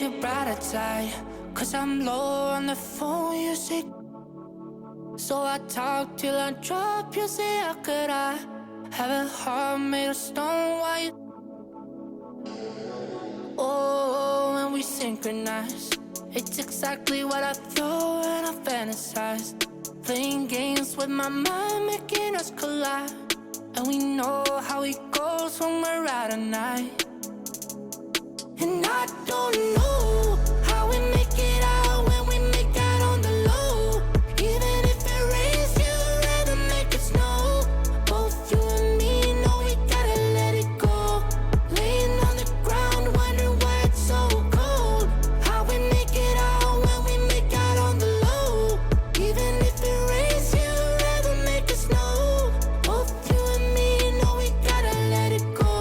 your brighter side, 'cause I'm low on the phone, you say. So I talk till I drop, you say, how could I have a heart made of stone? Why you? Oh, when we synchronize, it's exactly what I thought and I fantasized. Playing games with my mind, making us collide. And we know how it goes when we're out at night. And I don't know how we make it out when we make out on the low. Even if it rains, you'd rather make it snow. Both you and me know we gotta let it go. Laying on the ground, wondering why it's so cold. How we make it out when we make out on the low. Even if it rains, you'd rather make it snow. Both you and me know we gotta let it go.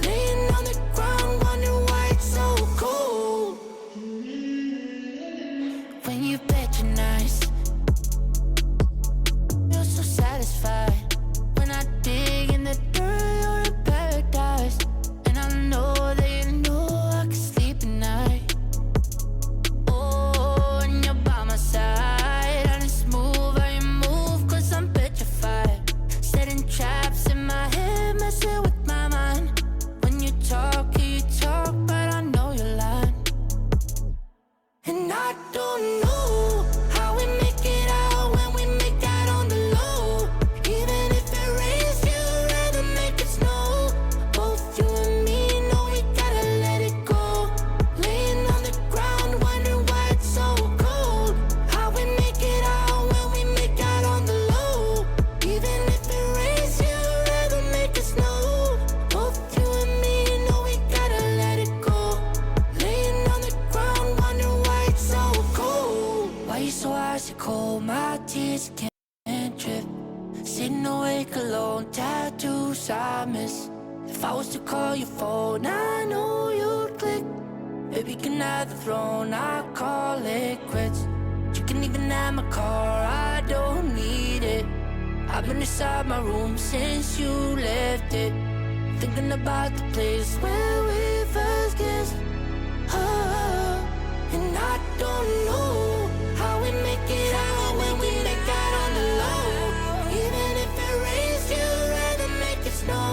Laying on the ground, wondering why it's so cold. When you patronize, you're so satisfied. When I dig in the dirt, you're in paradise. And I know that you know I can sleep at night. Oh, and you're by my side. And it's smooth how you move, 'cause I'm petrified. Setting traps in my head, messing with my mind. When you talk, but I know you're lying. And I don't know how we make it out when we make out on the low. Even if it rains, you'd rather make it snow. Both you and me know we gotta let it go. Laying on the ground, wondering why it's so cold. How we make it out when we make out on the low. Even if it rains, you'd rather make it snow. Both you and me know we gotta let it go. Laying on the ground, wondering why it's so cold. Why you so icy cold? My tears can't drip. Sitting awake alone, tattoos I miss. If I was to call your phone, I know you'd click. Baby, can have the throne, I call it quits. You can even have my car, I don't need it. I've been inside my room since you left it. Thinking about the place where we first kissed. Oh, and I don't know how we make it out when we make out on the low. Even if it rains, you'd rather make it snow.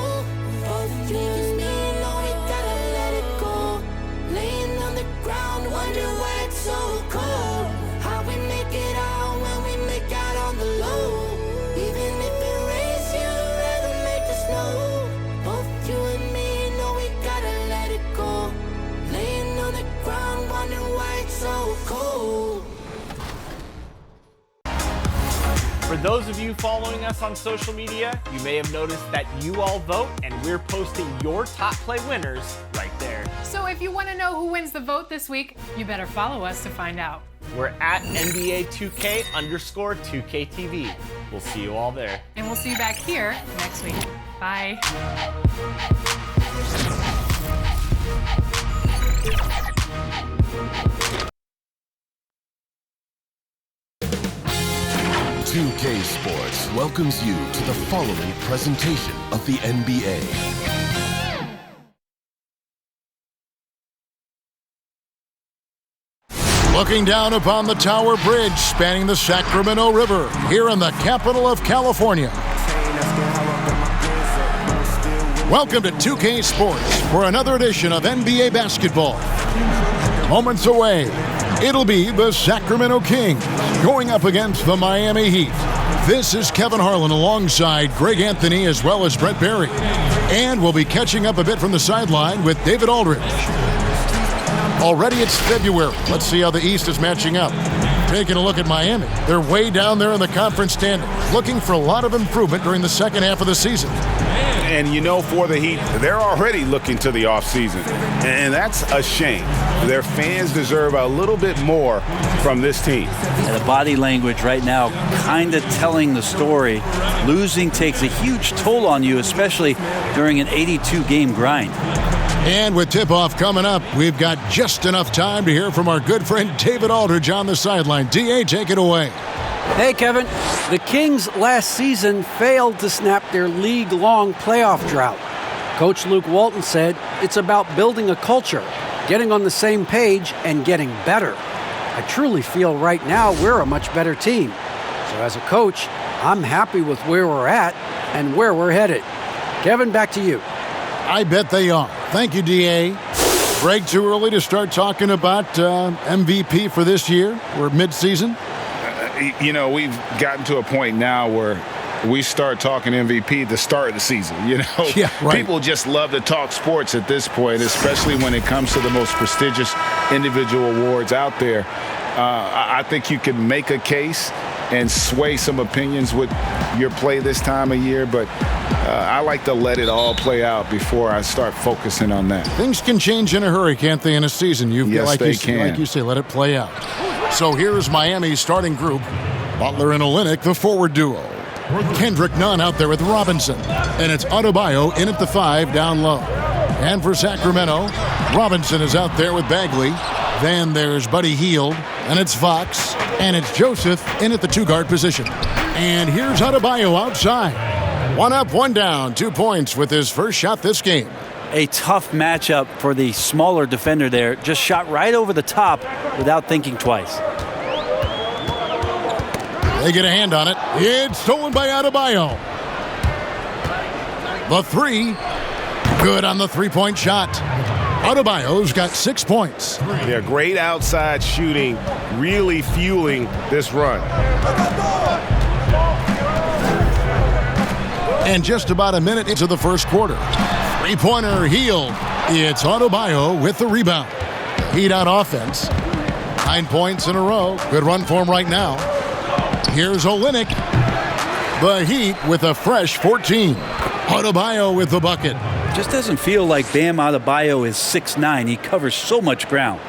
Both you and me know we gotta let it go. Laying on the ground, wondering why it's so cold. How we make it out when we make out on the low. Even if it rains, you'd rather make it snow. Both you and me know we gotta let it go. Laying on the ground, wondering why it's so cold. For those of you following us on social media, you may have noticed that you all vote, and we're posting your top play winners right there. So if you want to know who wins the vote this week, you better follow us to find out. We're at NBA2K_2KTV. We'll see you all there. And we'll see you back here next week. Bye. 2K Sports welcomes you to the following presentation of the NBA. Looking down upon the Tower Bridge spanning the Sacramento River here in the capital of California. Welcome to 2K Sports for another edition of NBA basketball. Moments away, it'll be the Sacramento Kings going up against the Miami Heat. This is Kevin Harlan alongside Greg Anthony as well as Brett Berry. And we'll be catching up a bit from the sideline with David Aldridge. Already it's February. Let's see how the East is matching up. Taking a look at Miami. They're way down there in the conference standings, looking for a lot of improvement during the second half of the season. And you know, for the Heat, they're already looking to the offseason. And that's a shame. Their fans deserve a little bit more from this team. And the body language right now kind of telling the story. Losing takes a huge toll on you, especially during an 82-game grind. And with tip-off coming up, we've got just enough time to hear from our good friend David Aldridge on the sideline. D.A., take it away. Hey, Kevin. The Kings last season failed to snap their league-long playoff drought. Coach Luke Walton said it's about building a culture. getting on the same page and getting better. I truly feel right now we're a much better team. So as a coach, I'm happy with where we're at and where we're headed. Kevin, back to you. I bet they are. Thank you, D.A. Greg, too early to start talking about MVP for this year? We're mid-season. We've gotten to a point now where we start talking MVP at the start of the season. Yeah, right. People just love to talk sports at this point, especially when it comes to the most prestigious individual awards out there. I think you can make a case and sway some opinions with your play this time of year, but I like to let it all play out before I start focusing on that. Things can change in a hurry, can't they, in a season? Yes, they can. Like you say, let it play out. So here's Miami's starting group. Butler and Olynyk, the forward duo. Kendrick Nunn out there with Robinson. And it's Adebayo in at the 5 down low. And for Sacramento, Robinson is out there with Bagley. Then there's Buddy Hield. And it's Fox. And it's Joseph in at the 2-guard position. And here's Adebayo outside. 1 up, 1 down, 2 points with his first shot this game. A tough matchup for the smaller defender there. Just shot right over the top without thinking twice. They get a hand on it. It's stolen by Adebayo. The 3. Good on the 3-point shot. Adebayo's got 6 points. Yeah, great outside shooting, really fueling this run. And just about a minute into the first quarter. 3-pointer Hield. It's Adebayo with the rebound. Heat out offense. 9 points in a row. Good run for him right now. Here's Olynyk. The Heat with a fresh 14. Adebayo with the bucket. Just doesn't feel like Bam Adebayo is 6'9". He covers so much ground.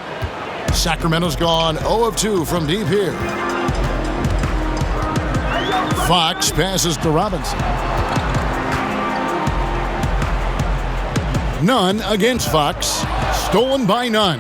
Sacramento's gone 0 of 2 from deep here. Fox passes to Robinson. Nunn against Fox. Stolen by Nunn.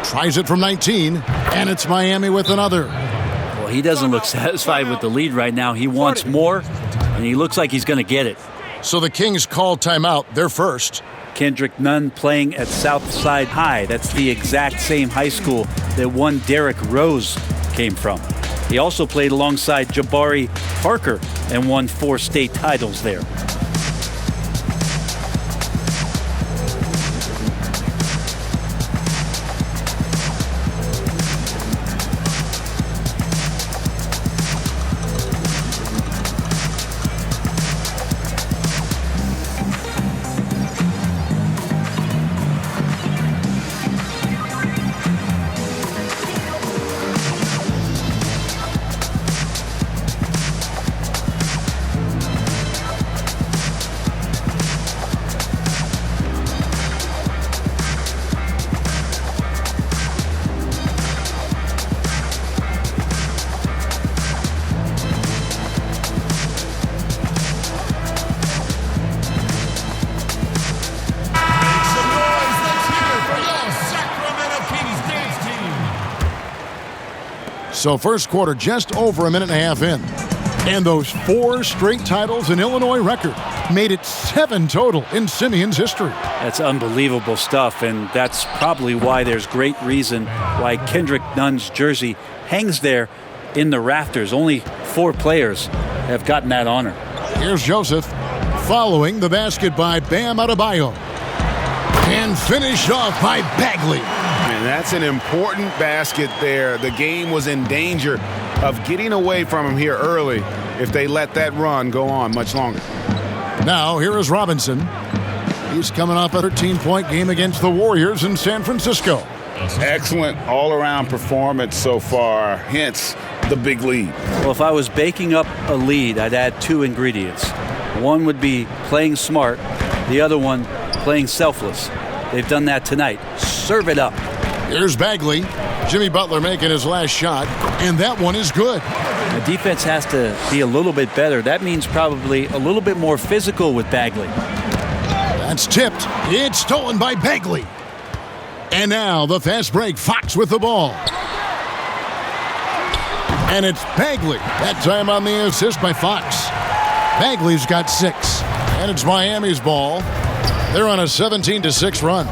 Tries it from 19, and it's Miami with another. Well, he doesn't look satisfied with the lead right now. He wants more, and he looks like he's going to get it. So the Kings call timeout. They're first. Kendrick Nunn playing at Southside High. That's the exact same high school that one Derrick Rose came from. He also played alongside Jabari Parker and won 4 state titles there. So first quarter just over a minute and a half in. And those 4 straight titles in Illinois record made it 7 total in Simeon's history. That's unbelievable stuff, and that's probably why there's great reason why Kendrick Nunn's jersey hangs there in the rafters. Only 4 players have gotten that honor. Here's Joseph following the basket by Bam Adebayo. And finished off by Bagley. And that's an important basket there. The game was in danger of getting away from him here early if they let that run go on much longer. Now, here is Robinson. He's coming off a 13-point game against the Warriors in San Francisco. Excellent all-around performance so far, hence the big lead. Well, if I was baking up a lead, I'd add 2 ingredients. One would be playing smart, the other one playing selfless. They've done that tonight. Serve it up. Here's Bagley. Jimmy Butler making his last shot, and that one is good. The defense has to be a little bit better. That means probably a little bit more physical with Bagley. That's tipped. It's stolen by Bagley. And now the fast break. Fox with the ball. And it's Bagley. That time on the assist by Fox. Bagley's got 6. And it's Miami's ball. They're on a 17-6 run.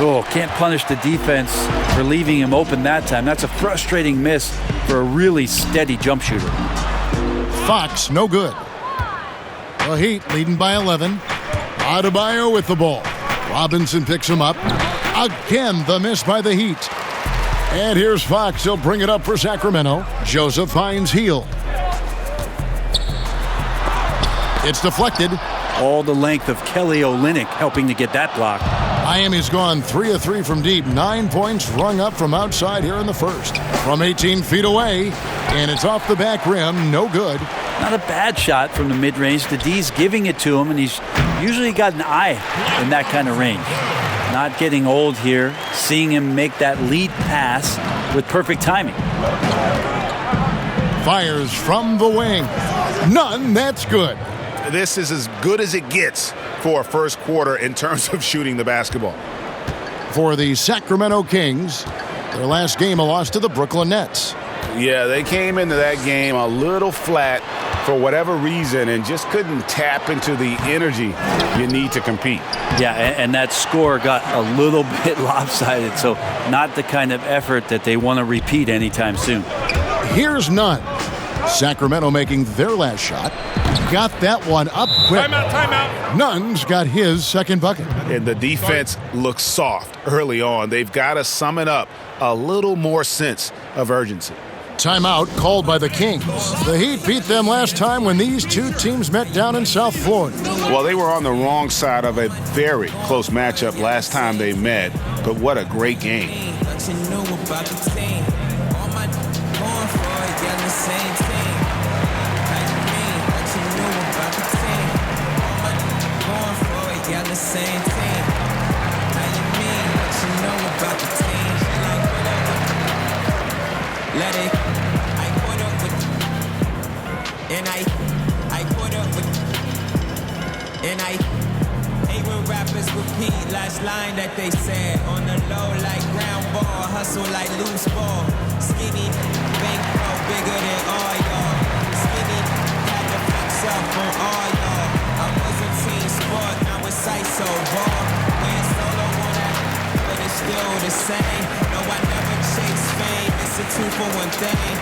Oh, can't punish the defense for leaving him open that time. That's a frustrating miss for a really steady jump shooter. Fox, no good. The Heat leading by 11. Adebayo with the ball. Robinson picks him up. Again, the miss by the Heat. And here's Fox. He'll bring it up for Sacramento. Joseph finds Hield. It's deflected. All the length of Kelly Olynyk helping to get that block. Miami's gone 3 of 3 from deep. 9 points rung up from outside here in the first. From 18 feet away, and it's off the back rim. No good. Not a bad shot from the mid-range. The D's giving it to him, and he's usually got an eye in that kind of range. Not getting old here. Seeing him make that lead pass with perfect timing. Fires from the wing. None. That's good. This is as good as it gets for a first quarter in terms of shooting the basketball. For the Sacramento Kings, their last game a loss to the Brooklyn Nets. Yeah, they came into that game a little flat for whatever reason and just couldn't tap into the energy you need to compete. Yeah, and that score got a little bit lopsided, so not the kind of effort that they want to repeat anytime soon. Here's Nunn. Sacramento making their last shot. Got that one up quick. Timeout. Nunn's got his second bucket. And the defense looks soft early on. They've got to sum it up a little more sense of urgency. Timeout called by the Kings. The Heat beat them last time when these two teams met down in South Florida. Well, they were on the wrong side of a very close matchup last time they met, but what a great game. Last line that they said on the low like ground ball, hustle like loose ball, skinny, bankroll bigger than all y'all, skinny, had to flex up on all y'all, I was a team sport, now it's ISO ball, playing solo on that, but it's still the same, no I never chase fame, it's a 2-for-1 thing,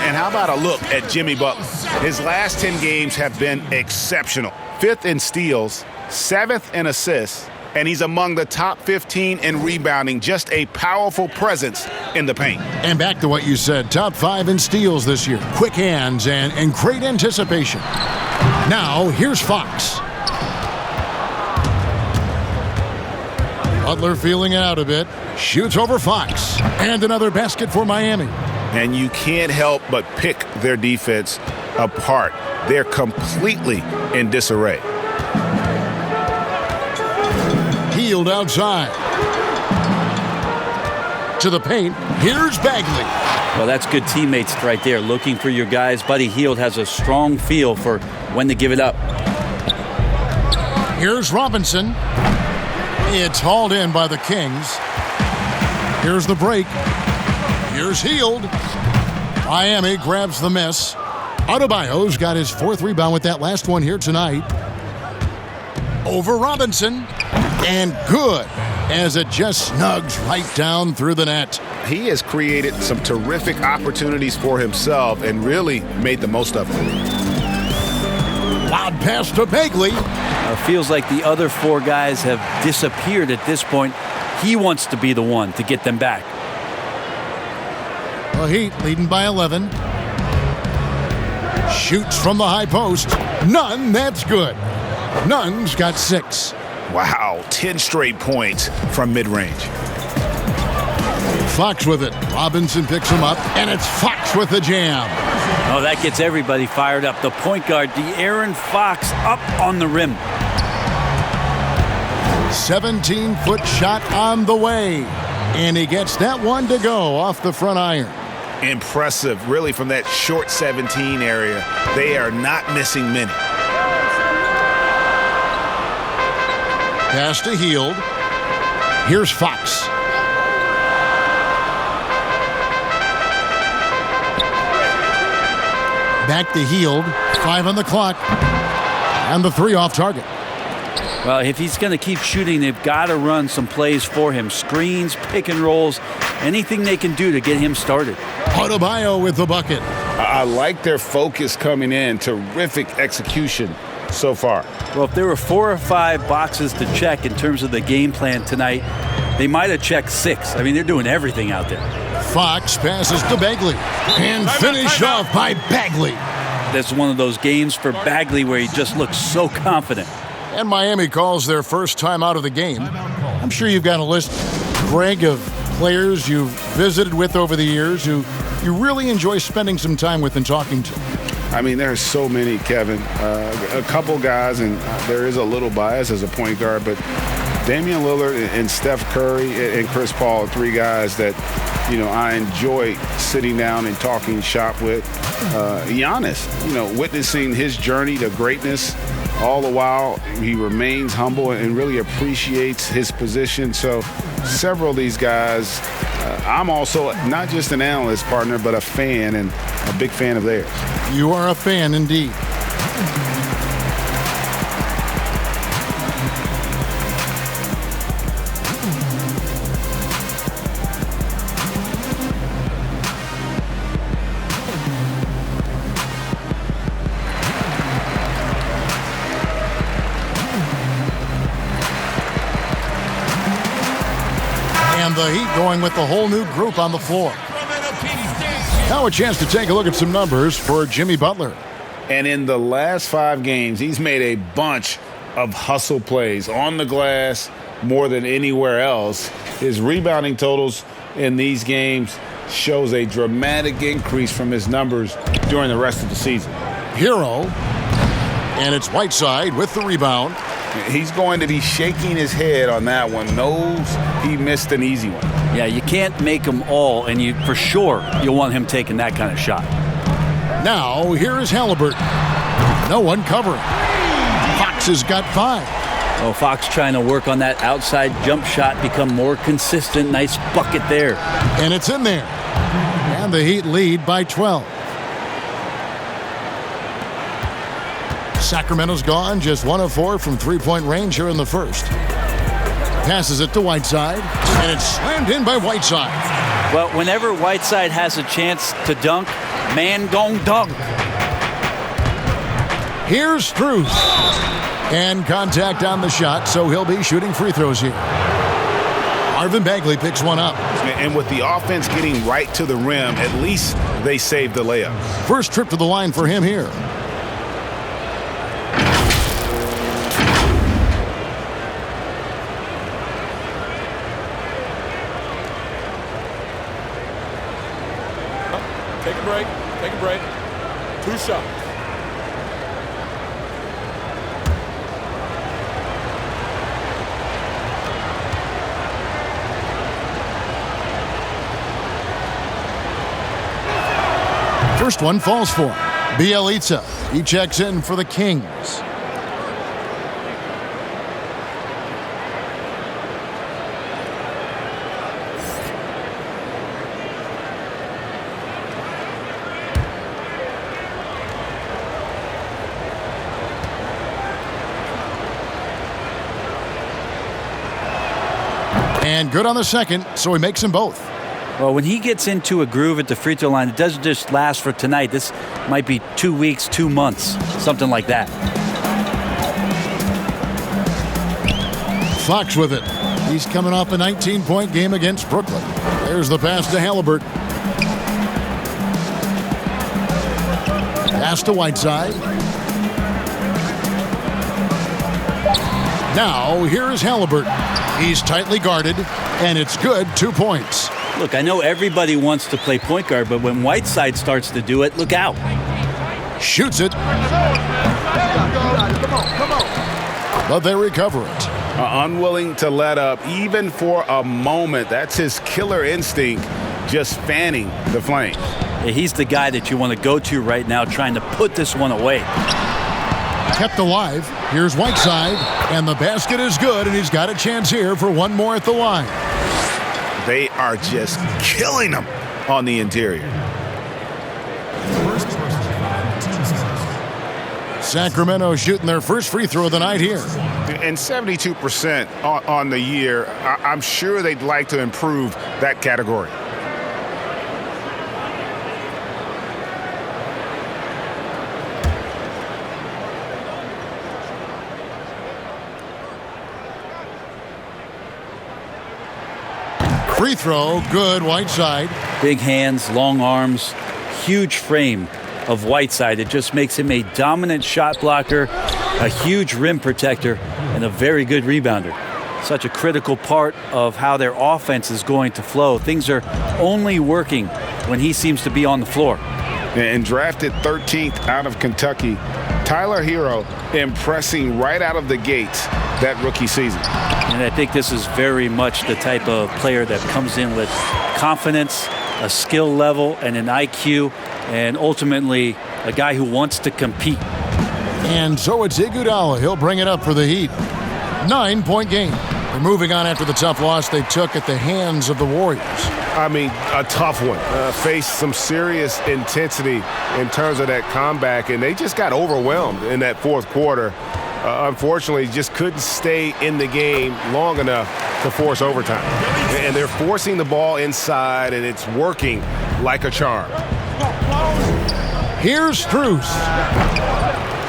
And how about a look at Jimmy Butler? His last 10 games have been exceptional. 5th in steals, 7th in assists, and he's among the top 15 in rebounding. Just a powerful presence in the paint. And back to what you said, top 5 in steals this year. Quick hands and great anticipation. Now, here's Fox. Butler feeling it out a bit. Shoots over Fox. And another basket for Miami. And you can't help but pick their defense apart. They're completely in disarray. Hield outside. To the paint. Here's Bagley. Well, that's good teammates right there, looking for your guys. Buddy Hield has a strong feel for when to give it up. Here's Robinson. It's hauled in by the Kings. Here's the break. Here's Hield. Miami grabs the miss. Adebayo's got his 4th rebound with that last one here tonight. Over Robinson. And good, as it just snugs right down through the net. He has created some terrific opportunities for himself and really made the most of them. Loud pass to Bagley. Feels like the other 4 guys have disappeared at this point. He wants to be the one to get them back. The Heat leading by 11. Shoots from the high post. Nunn, that's good. Nunn's got 6. Wow, 10 straight points from mid-range. Fox with it. Robinson picks him up, and it's Fox with the jam. Oh, that gets everybody fired up. The point guard, De'Aaron Fox, up on the rim. 17-foot shot on the way. And he gets that one to go off the front iron. Impressive, really, from that short 17 area. They are not missing many. Pass to Hield. Here's Fox. Back to Hield. 5 on the clock. And the 3 off target. Well, if he's going to keep shooting, they've got to run some plays for him. Screens, pick and rolls, anything they can do to get him started. Adebayo with the bucket. I like their focus coming in. Terrific execution so far. Well, if there were 4 or 5 boxes to check in terms of the game plan tonight, they might have checked 6. I mean, they're doing everything out there. Fox passes to Bagley and finished off by Bagley. That's one of those games for Bagley where he just looks so confident. And Miami calls their first time out of the game. I'm sure you've got a list, Greg, of players you've visited with over the years who you really enjoy spending some time with and talking to. I mean, there are so many, Kevin. A couple guys, and there is a little bias as a point guard, but Damian Lillard and Steph Curry and Chris Paul are 3 guys that, I enjoy sitting down and talking shop with. Giannis, witnessing his journey to greatness. All the while, he remains humble and really appreciates his position. So several of these guys, I'm also not just an analyst partner, but a fan and a big fan of theirs. You are a fan indeed. And the Heat going with the whole new group on the floor. Now a chance to take a look at some numbers for Jimmy Butler. And in the last 5 games, he's made a bunch of hustle plays on the glass more than anywhere else. His rebounding totals in these games shows a dramatic increase from his numbers during the rest of the season. Hero. And it's Whiteside with the rebound. He's going to be shaking his head on that one. Knows he missed an easy one. Yeah, you can't make them all, and for sure you'll want him taking that kind of shot. Now, here is Halliburton. No one covering. Fox has got 5. Oh, Fox trying to work on that outside jump shot, become more consistent. Nice bucket there. And it's in there. And the Heat lead by 12. Sacramento's gone, just 1 of 4 from three-point range here in the first. Passes it to Whiteside, and it's slammed in by Whiteside. Well, whenever Whiteside has a chance to dunk, man gon' dunk. Here's Strus. And contact on the shot, so he'll be shooting free throws here. Marvin Bagley picks one up. And with the offense getting right to the rim, at least they saved the layup. First trip to the line for him here. Take a break. 2 shots. First one falls for him. Bielitsa. He checks in for the Kings. And good on the second, so he makes them both. Well, when he gets into a groove at the free throw line, it doesn't just last for tonight. This might be 2 weeks, 2 months, something like that. Fox with it. He's coming off a 19-point game against Brooklyn. There's the pass to Halliburton. Pass to Whiteside. Now, here is Halliburton. He's tightly guarded, and it's good. 2 points. Look, I know everybody wants to play point guard, but when Whiteside starts to do it, look out. Shoots it. But they recover it. Unwilling to let up, even for a moment. That's his killer instinct, just fanning the flame. Yeah, he's the guy that you want to go to right now, trying to put this one away. Kept alive. Here's Whiteside, and the basket is good, and he's got a chance here for one more at the line. They are just killing him on the interior. Sacramento shooting their first free throw of the night here. And 72% on the year. I'm sure they'd like to improve that category. Free throw, good, Whiteside. Big hands, long arms, huge frame of Whiteside. It just makes him a dominant shot blocker, a huge rim protector, and a very good rebounder. Such a critical part of how their offense is going to flow. Things are only working when he seems to be on the floor. And drafted 13th out of Kentucky, Tyler Hield impressing right out of the gates that rookie season. And I think this is very much the type of player that comes in with confidence, a skill level, and an IQ, and ultimately a guy who wants to compete. And so it's Iguodala. He'll bring it up for the Heat. 9-point game. They're moving on after the tough loss they took at the hands of the Warriors. I mean, a tough one. Faced some serious intensity in terms of that comeback, and they just got overwhelmed in that fourth quarter. Unfortunately, just couldn't stay in the game long enough to force overtime. And they're forcing the ball inside, and it's working like a charm. Here's Strus.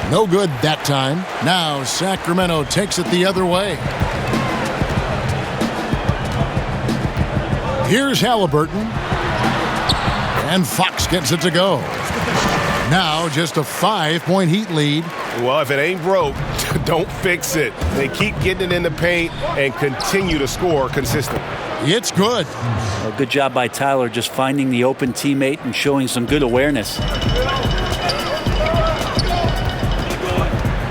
No good that time. Now Sacramento takes it the other way. Here's Halliburton. And Fox gets it to go. Now just a 5-point Heat lead. Well, if it ain't broke, don't fix it. They keep getting it in the paint and continue to score consistently. It's good. Well, good job by Tyler just finding the open teammate and showing some good awareness.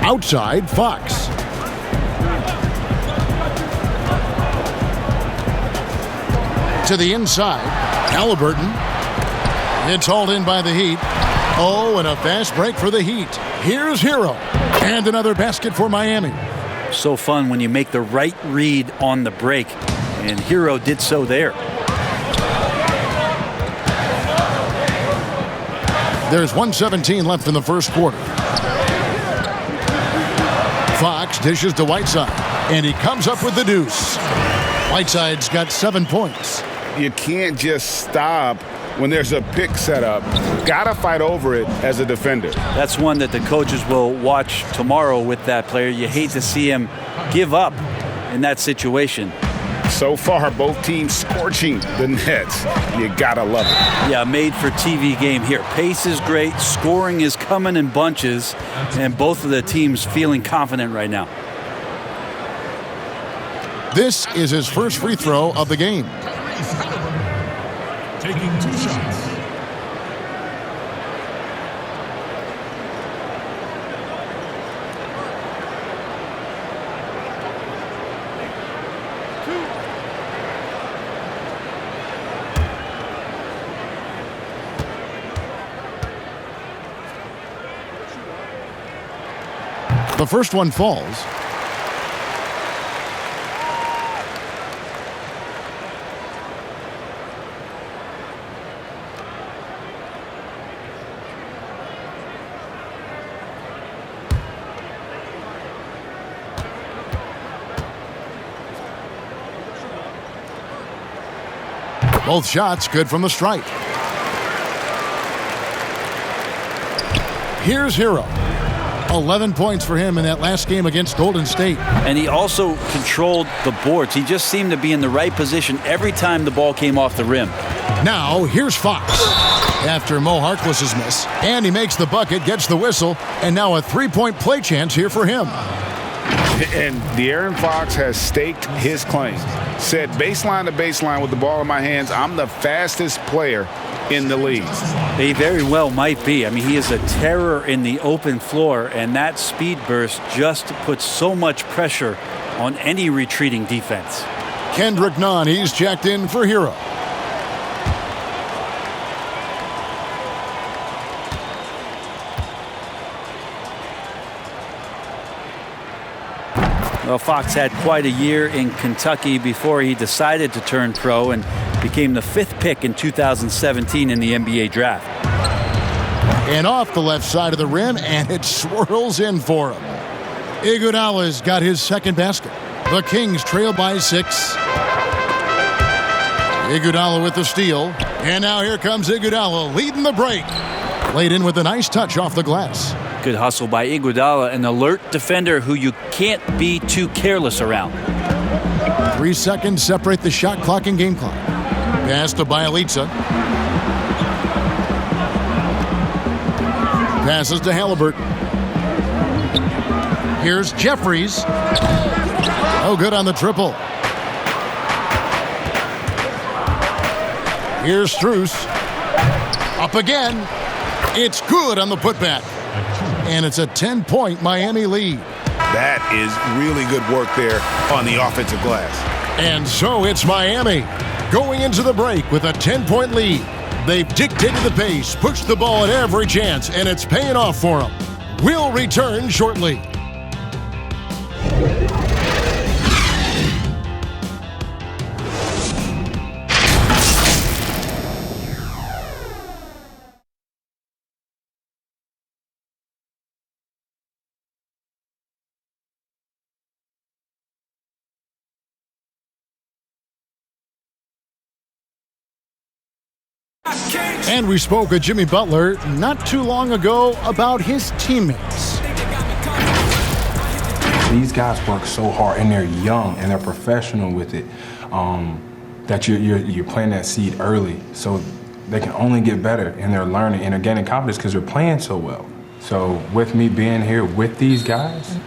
Outside, Fox. To the inside, Halliburton. It's hauled in by the Heat. Oh, and a fast break for the Heat. Here's Hield. And another basket for Miami. So fun when you make the right read on the break. And Hield did so there. There's 1:17 left in the first quarter. Fox dishes to Whiteside. And he comes up with the deuce. Whiteside's got 7 points. You can't just stop when there's a pick set up. Gotta fight over it as a defender. That's one that the coaches will watch tomorrow with that player. You hate to see him give up in that situation. So far, both teams scorching the Nets. You gotta love it. Yeah, made for TV game here. Pace is great. Scoring is coming in bunches. And both of the teams feeling confident right now. This is his first free throw of the game. Taking 2 shots. The first one falls. Both shots good from the stripe. Here's Hield. 11 points for him in that last game against Golden State. And he also controlled the boards. He just seemed to be in the right position every time the ball came off the rim. Now, here's Fox. After Mo Harkless's miss. And he makes the bucket, gets the whistle, and now a 3-point play chance here for him. And De'Aaron Fox has staked his claim. Said baseline to baseline with the ball in my hands, I'm the fastest player in the league. He very well might be. I mean, he is a terror in the open floor, and that speed burst just puts so much pressure on any retreating defense. Kendrick Nunn, he's checked in for Hield. Well, Fox had quite a year in Kentucky before he decided to turn pro and became the 5th pick in 2017 in the NBA draft. And off the left side of the rim, and it swirls in for him. Iguodala's got his second basket. The Kings trail by 6. Iguodala with the steal. And now here comes Iguodala leading the break. Laid in with a nice touch off the glass. Good hustle by Iguodala, an alert defender who you can't be too careless around. 3 seconds separate the shot clock and game clock. Pass to Bjelica. Passes to Halliburton. Here's Jeffries. Oh, good on the triple. Here's Strus. Up again. It's good on the putback. And it's a 10-point Miami lead. That is really good work there on the offensive glass. And so it's Miami going into the break with a 10-point lead. They've dictated the pace, pushed the ball at every chance, and it's paying off for them. We'll return shortly. And we spoke with Jimmy Butler not too long ago about his teammates. These guys work so hard, and they're young, and they're professional with it, that you're planting that seed early, so they can only get better, and they're learning, and they're gaining confidence because they're playing so well. So with me being here with these guys,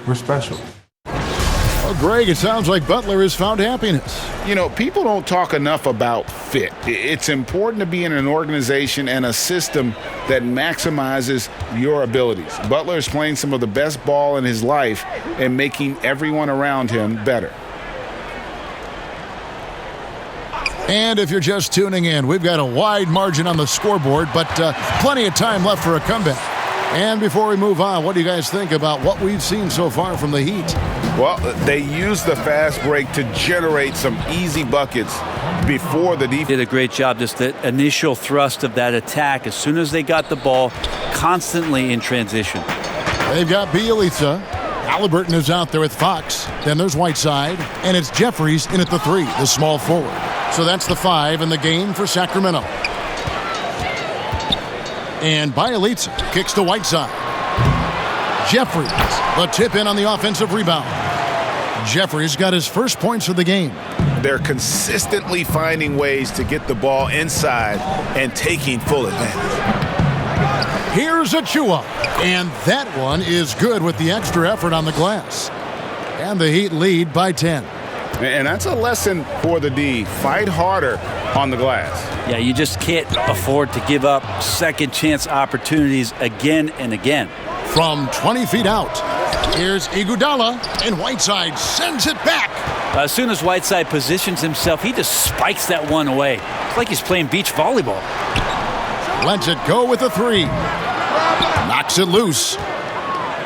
we're special. Well, Greg, it sounds like Butler has found happiness. You know, people don't talk enough about fit. It's important to be in an organization and a system that maximizes your abilities. Butler is playing some of the best ball in his life and making everyone around him better. And if you're just tuning in, we've got a wide margin on the scoreboard, but plenty of time left for a comeback. And before we move on, what do you guys think about what we've seen so far from the Heat? Well, they used the fast break to generate some easy buckets before the defense. Did a great job, just the initial thrust of that attack. As soon as they got the ball, constantly in transition. They've got Bjelica. Halliburton is out there with Fox. Then there's Whiteside. And it's Jeffries in at the 3, the small forward. So that's the 5 in the game for Sacramento. And Bjelica kicks to Whiteside. Jeffries, the tip in on the offensive rebound. Jeffries got his first points of the game. They're consistently finding ways to get the ball inside and taking full advantage. Here's Achua, and that one is good with the extra effort on the glass. And the Heat lead by 10. And that's a lesson for the D. Fight harder on the glass. Yeah, you just can't afford to give up second chance opportunities again and again. From 20 feet out, here's Iguodala, and Whiteside sends it back. As soon as Whiteside positions himself, he just spikes that one away. It's like he's playing beach volleyball. Lets it go with a 3. Knocks it loose.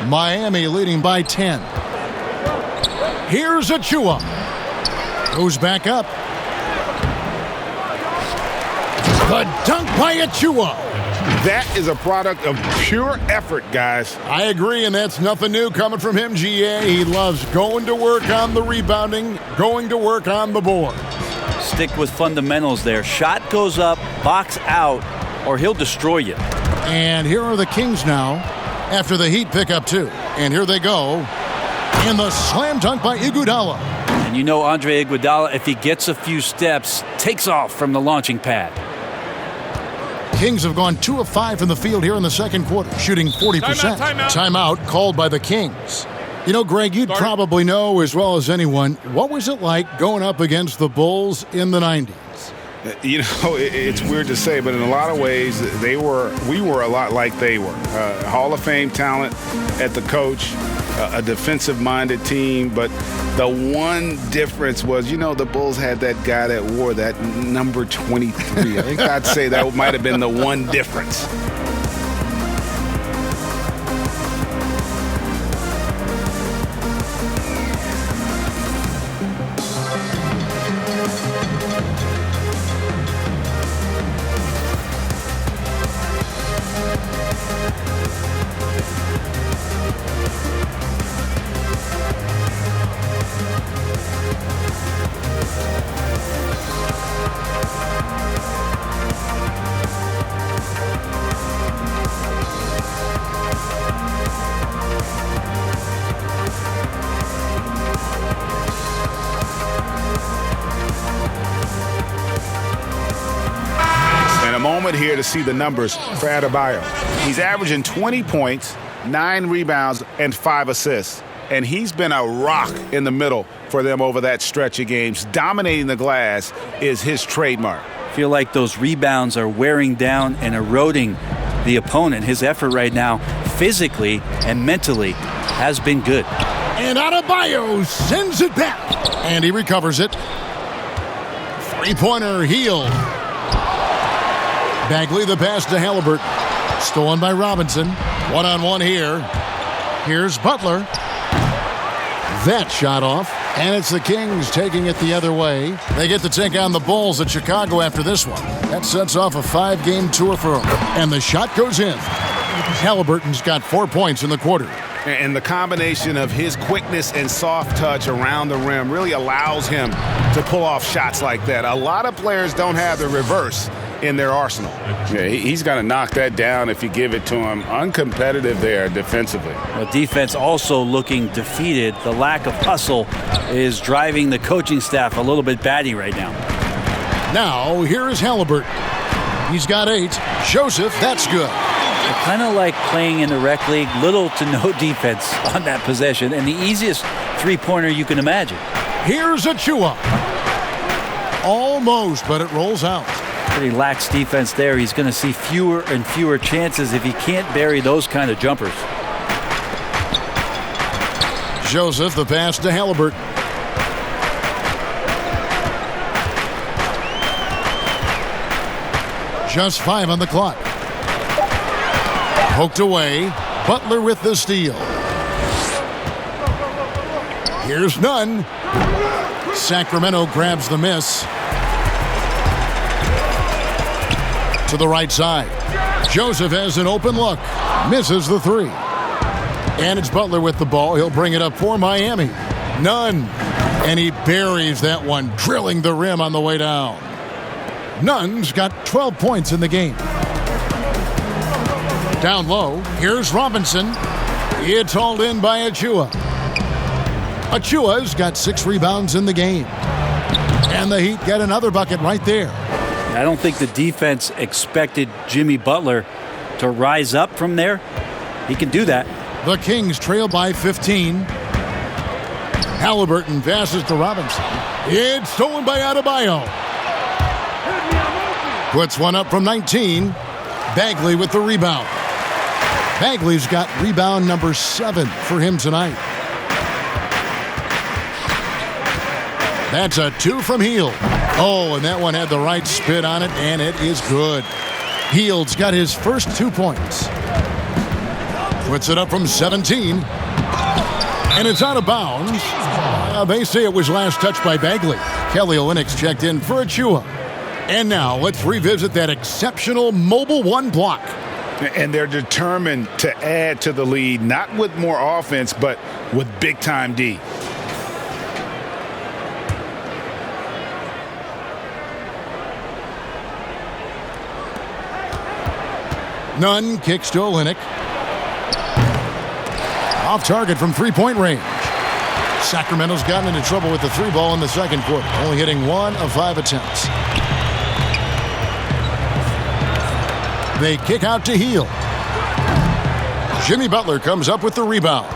Miami leading by 10. Here's Achua. Goes back up. The dunk by Achua. That is a product of pure effort, guys. I agree, and that's nothing new coming from him, GA. He loves going to work on the rebounding, going to work on the board. Stick with fundamentals there. Shot goes up, box out, or he'll destroy you. And here are the Kings now after the Heat pick up 2. And here they go. And the slam dunk by Iguodala. And you know Andre Iguodala, if he gets a few steps, takes off from the launching pad. Kings have gone 2 of 5 from the field here in the second quarter, shooting 40%. Timeout called by the Kings. You know, Greg, you'd probably know as well as anyone, what was it like going up against the Bulls in the 90s? You know, it's weird to say, but in a lot of ways, we were a lot like they were. Hall of Fame talent at the coach, a defensive-minded team, but the one difference was, you know, the Bulls had that guy that wore that number 23. I think I'd say that might have been the one difference. moment here to see the numbers for Adebayo. He's averaging 20 points, 9 rebounds, and 5 assists. And he's been a rock in the middle for them over that stretch of games. Dominating the glass is his trademark. I feel like those rebounds are wearing down and eroding the opponent. His effort right now, physically and mentally, has been good. And Adebayo sends it back. And he recovers it. Three-pointer, Hield. Bagley the pass to Halliburton. Stolen by Robinson. One-on-one here. Here's Butler. That shot off. And it's the Kings taking it the other way. They get to take on the Bulls at Chicago after this one. That sets off a 5-game tour for them. And the shot goes in. Halliburton's got 4 points in the quarter. And the combination of his quickness and soft touch around the rim really allows him to pull off shots like that. A lot of players don't have the reverse in their arsenal. Yeah, he's going to knock that down if you give it to him. Uncompetitive there defensively. Well, defense also looking defeated. The lack of hustle is driving the coaching staff a little bit batty right now. Now, here is Halliburton. He's got 8. Joseph, that's good. Kind of like playing in the rec league, little to no defense on that possession, and the easiest three-pointer you can imagine. Here's Achua. Almost, but it rolls out. Pretty lax defense there. He's going to see fewer and fewer chances if he can't bury those kind of jumpers. Joseph, the pass to Halliburton. Just 5 on the clock. Poked away. Butler with the steal. Here's none. Sacramento grabs the miss. To the right side. Joseph has an open look. Misses the 3. And it's Butler with the ball. He'll bring it up for Miami. None. And he buries that one, drilling the rim on the way down. Nunn's got 12 points in the game. Down low, here's Robinson. It's hauled in by Achua. Achua's got 6 rebounds in the game. And the Heat get another bucket right there. I don't think the defense expected Jimmy Butler to rise up from there. He can do that. The Kings trail by 15. Halliburton passes to Robinson. It's stolen by Adebayo. Puts one up from 19. Bagley with the rebound. Bagley's got rebound number 7 for him tonight. That's a 2 from Hield. Oh, and that one had the right spin on it, and it is good. Hield's got his first 2 points. Puts it up from 17. And it's out of bounds. They say it was last touched by Bagley. Kelly Olynyk's checked in for Achua. And now let's revisit that exceptional mobile 1 block. And they're determined to add to the lead, not with more offense, but with big-time D. Nunn kicks to Olynyk. Off target from 3-point range. Sacramento's gotten into trouble with the 3 ball in the second quarter, only hitting 1 of 5 attempts. They kick out to Hield. Jimmy Butler comes up with the rebound.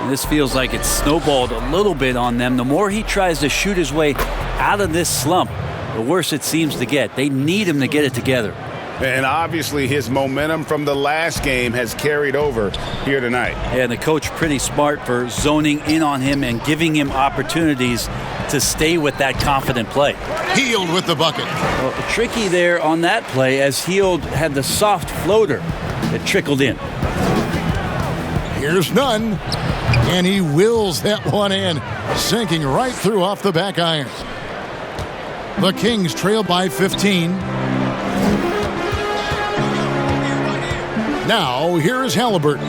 And this feels like it's snowballed a little bit on them. The more he tries to shoot his way out of this slump, the worse it seems to get. They need him to get it together. And obviously his momentum from the last game has carried over here tonight. Yeah, and the coach pretty smart for zoning in on him and giving him opportunities to stay with that confident play. Hield with the bucket. Well, tricky there on that play as Hield had the soft floater that trickled in. Here's Nunn. And he wills that one in, sinking right through off the back iron. The Kings trail by 15. Now, here is Halliburton.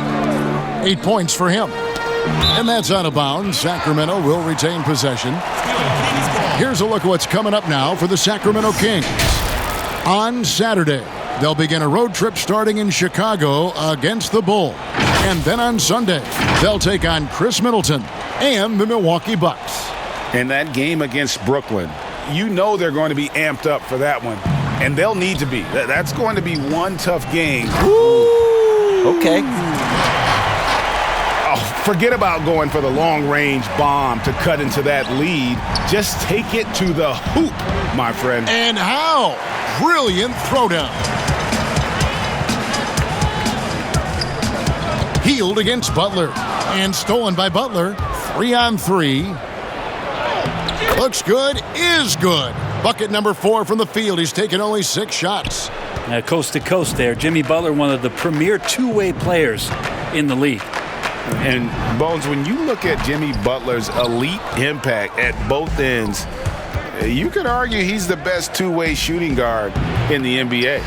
8 points for him. And that's out of bounds. Sacramento will retain possession. Here's a look at what's coming up now for the Sacramento Kings. On Saturday, they'll begin a road trip starting in Chicago against the Bulls. And then on Sunday, they'll take on Chris Middleton and the Milwaukee Bucks. And that game against Brooklyn, you know they're going to be amped up for that one. and they'll need to be. That's going to be one tough game. Ooh. Okay. Oh, forget about going for the long-range bomb to cut into that lead. Just take it to the hoop, my friend. And how? Brilliant throwdown. Hield against Butler. And stolen by Butler. 3-on-3. Looks good, is good. Bucket number 4 from the field. He's taken only 6 shots. Coast to coast there. Jimmy Butler, one of the premier two-way players in the league. And, Bones, when you look at Jimmy Butler's elite impact at both ends, you could argue he's the best two-way shooting guard in the NBA.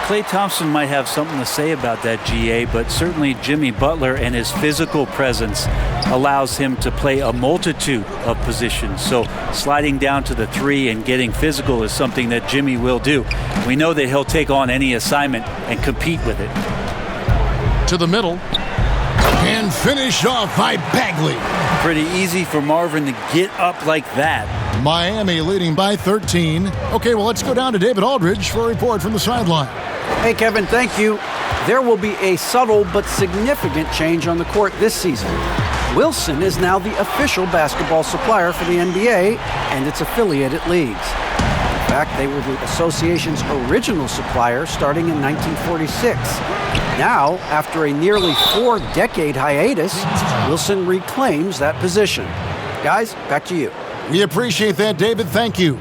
Klay Thompson might have something to say about that, GA, but certainly Jimmy Butler and his physical presence allows him to play a multitude of positions. So sliding down to the 3 and getting physical is something that Jimmy will do. We know that he'll take on any assignment and compete with it. To the middle. And finished off by Bagley. Pretty easy for Marvin to get up like that. Miami leading by 13. Okay, well, let's go down to David Aldridge for a report from the sideline. Hey, Kevin, thank you. There will be a subtle but significant change on the court this season. Wilson is now the official basketball supplier for the NBA and its affiliated leagues. In fact, they were the association's original supplier starting in 1946. Now, after a nearly 4-decade hiatus, Wilson reclaims that position. Guys, back to you. We appreciate that, David. Thank you.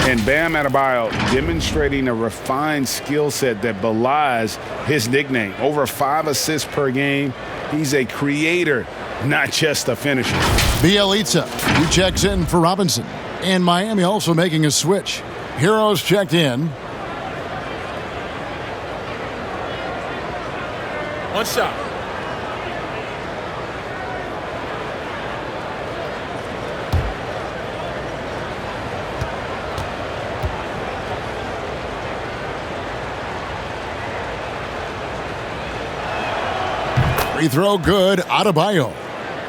And Bam Adebayo demonstrating a refined skill set that belies his nickname. Over 5 assists per game. He's a creator, not just a finisher. Bielitsa, he checks in for Robinson. And Miami also making a switch. Heroes checked in. One shot. Free throw good, Adebayo.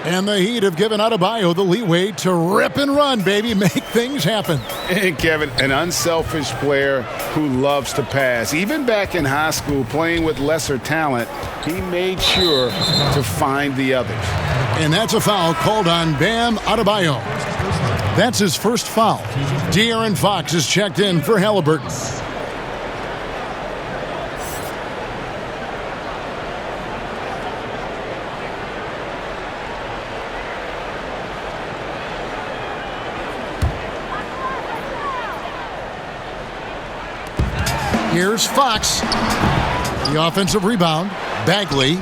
And the Heat have given Adebayo the leeway to rip and run, baby. Make things happen. And Kevin, an unselfish player who loves to pass. Even back in high school, playing with lesser talent, he made sure to find the others. And that's a foul called on Bam Adebayo. That's his first foul. De'Aaron Fox is checked in for Halliburton. Here's Fox. The offensive rebound. Bagley.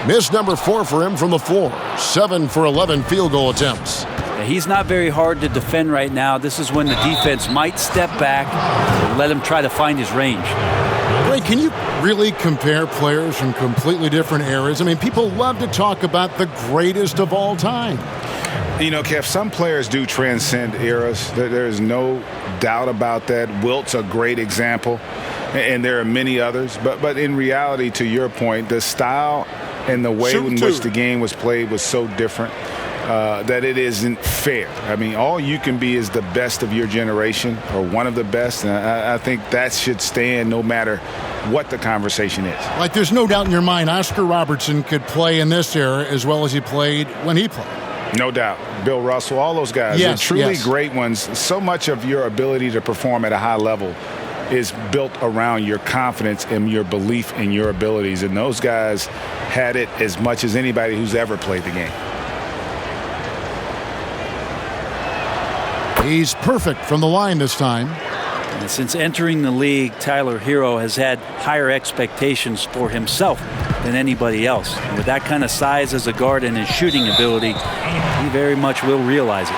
Miss number 4 for him from the floor. 7 for 11 field goal attempts. He's not very hard to defend right now. This is when the defense might step back and let him try to find his range. Ray, can you really compare players from completely different eras? I mean, people love to talk about the greatest of all time. You know, Kev, some players do transcend eras. There is no doubt about that. Wilt's a great example, and there are many others. But in reality, to your point, the style and the way in which the game was played was so different that it isn't fair. I mean, all you can be is the best of your generation or one of the best, and I think that should stand no matter what the conversation is. Like, there's no doubt in your mind Oscar Robertson could play in this era as well as he played when he played. No doubt. Bill Russell, all those guys. Yes, They're truly yes. great ones. So much of your ability to perform at a high level is built around your confidence and your belief in your abilities. And those guys had it as much as anybody who's ever played the game. He's perfect from the line this time. And since entering the league, Tyler Hero has had higher expectations for himself than anybody else. And with that kind of size as a guard and his shooting ability, he very much will realize it.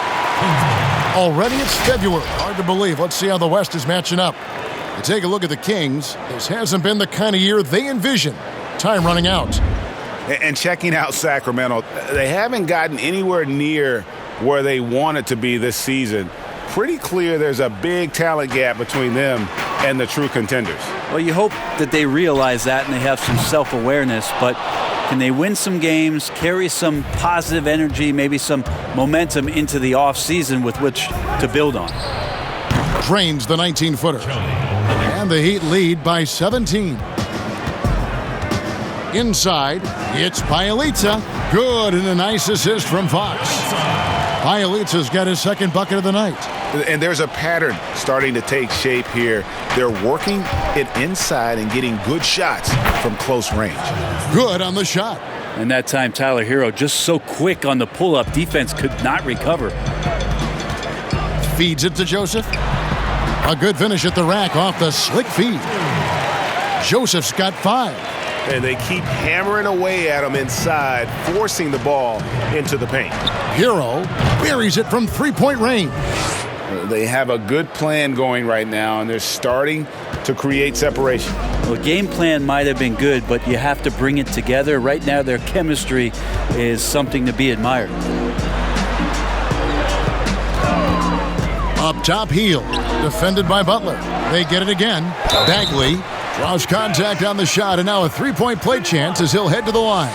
Already it's February. Hard to believe. Let's see how the West is matching up. You take a look at the Kings. This hasn't been the kind of year they envisioned. Time running out. And checking out Sacramento, they haven't gotten anywhere near where they wanted to be this season. Pretty clear there's a big talent gap between them and the true contenders. Well, you hope that they realize that and they have some self-awareness, but can they win some games, carry some positive energy, maybe some momentum into the offseason with which to build on? Drains the 19-footer. And the Heat lead by 17. Inside, it's Bielitsa. Good, and a nice assist from Fox. Bielitsa's got his second bucket of the night. And there's a pattern starting to take shape here. They're working it inside and getting good shots from close range. Good on the shot. And that time, Tyler Hero just so quick on the pull-up. Defense could not recover. Feeds it to Joseph. A good finish at the rack off the slick feed. Joseph's got 5. And they keep hammering away at him inside, forcing the ball into the paint. Hero buries it from three-point range. They have a good plan going right now, and they're starting to create separation. Well, game plan might have been good, but you have to bring it together. Right now, their chemistry is something to be admired. Up top, Hield, defended by Butler. They get it again. Bagley draws contact on the shot, and now a three-point play chance as he'll head to the line.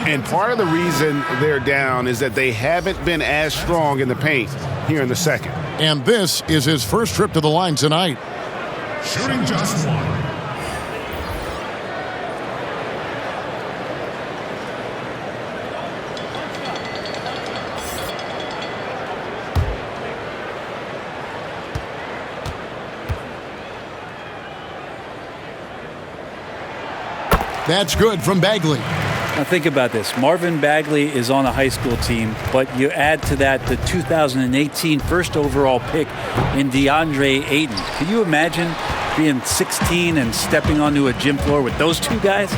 And part of the reason they're down is that they haven't been as strong in the paint here in the second. And this is his first trip to the line tonight. Shooting just one. That's good from Bagley. Now think about this. Marvin Bagley is on a high school team, but you add to that the 2018 first overall pick in DeAndre Ayton. Can you imagine being 16 and stepping onto a gym floor with those two guys?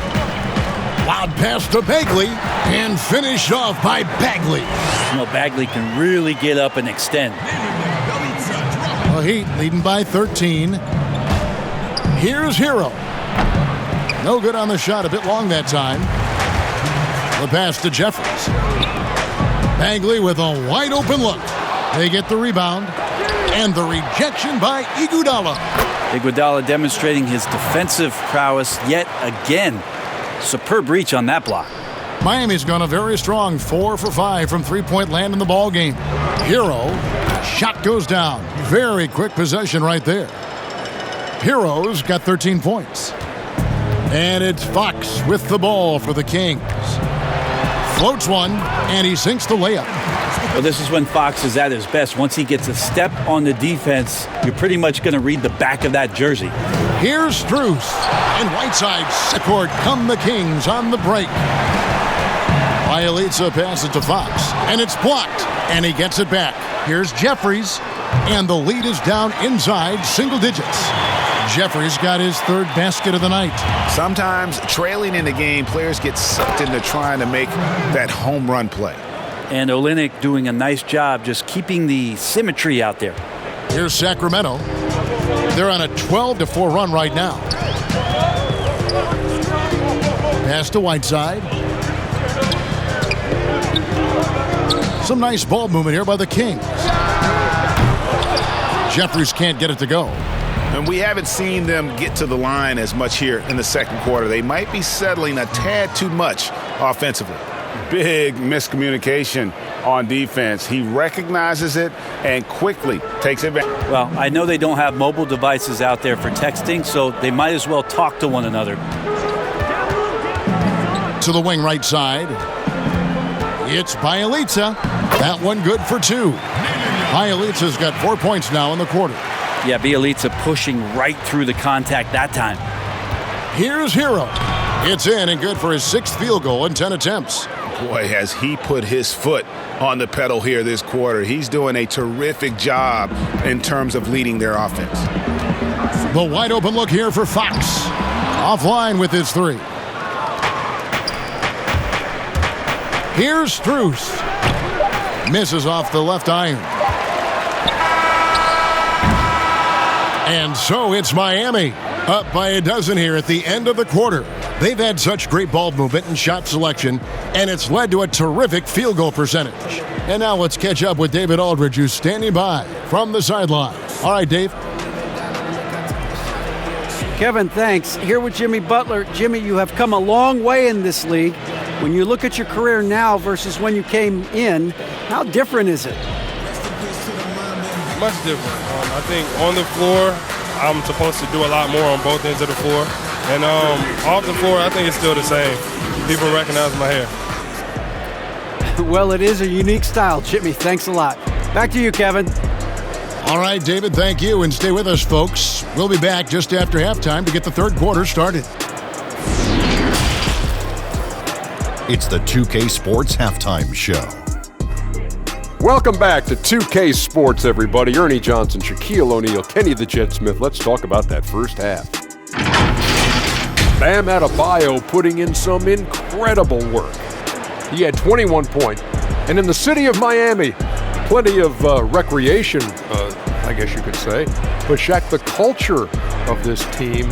Loud pass to Bagley and finished off by Bagley. You know, Bagley can really get up and extend. The Heat leading by 13. Here's Hero. No good on the shot, a bit long that time. The pass to Jeffries. Bagley with a wide open look. They get the rebound and the rejection by Iguodala. Iguodala demonstrating his defensive prowess yet again. Superb reach on that block. Miami's gone a very strong 4 for 5 from three-point land in the ball game. Hero, shot goes down. Very quick possession right there. Hero's got 13 points. And it's Fox with the ball for the Kings. Floats one, and he sinks the layup. Well, this is when Fox is at his best. Once he gets a step on the defense, you're pretty much going to read the back of that jersey. Here's Strus, and Whiteside scored. Come the Kings on the break. Bielitsa passes to Fox, and it's blocked, and he gets it back. Here's Jeffries, and the lead is down inside single digits. Jeffries got his third basket of the night. Sometimes trailing in the game, players get sucked into trying to make that home run play. And Olynyk doing a nice job just keeping the symmetry out there. Here's Sacramento. They're on a 12-4 run right now. Pass to Whiteside. Some nice ball movement here by the Kings. Jeffries can't get it to go. And we haven't seen them get to the line as much here in the second quarter. They might be settling a tad too much offensively. Big miscommunication on defense. He recognizes it and quickly takes it back. Well, I know they don't have mobile devices out there for texting, so they might as well talk to one another. To the wing right side. It's Bielitsa. That one good for 2. Bielitsa's got 4 points now in the quarter. Yeah, Bielitsa pushing right through the contact that time. Here's Hero. It's in and good for his 6th field goal in 10 attempts. Boy, has he put his foot on the pedal here this quarter. He's doing a terrific job in terms of leading their offense. The wide open look here for Fox. Offline with his 3. Here's Strus. Misses off the left iron. And so it's Miami, up by a dozen here at the end of the quarter. They've had such great ball movement and shot selection, and it's led to a terrific field goal percentage. And now let's catch up with David Aldridge, who's standing by from the sideline. All right, Dave. Kevin, thanks. Here with Jimmy Butler. Jimmy, you have come a long way in this league. When you look at your career now versus when you came in, how different is it? Much different. I think on the floor, I'm supposed to do a lot more on both ends of the floor. And off the floor, I think it's still the same. People recognize my hair. Well, it is a unique style, Jimmy. Thanks a lot. Back to you, Kevin. All right, David, thank you, and stay with us, folks. We'll be back just after halftime to get the third quarter started. It's the 2K Sports Halftime Show. Welcome back to 2K Sports, everybody. Ernie Johnson, Shaquille O'Neal, Kenny the Jet Smith. Let's talk about that first half. Bam Adebayo putting in some incredible work. He had 21 points. And in the city of Miami, plenty of recreation, I guess you could say. But Shaq, the culture of this team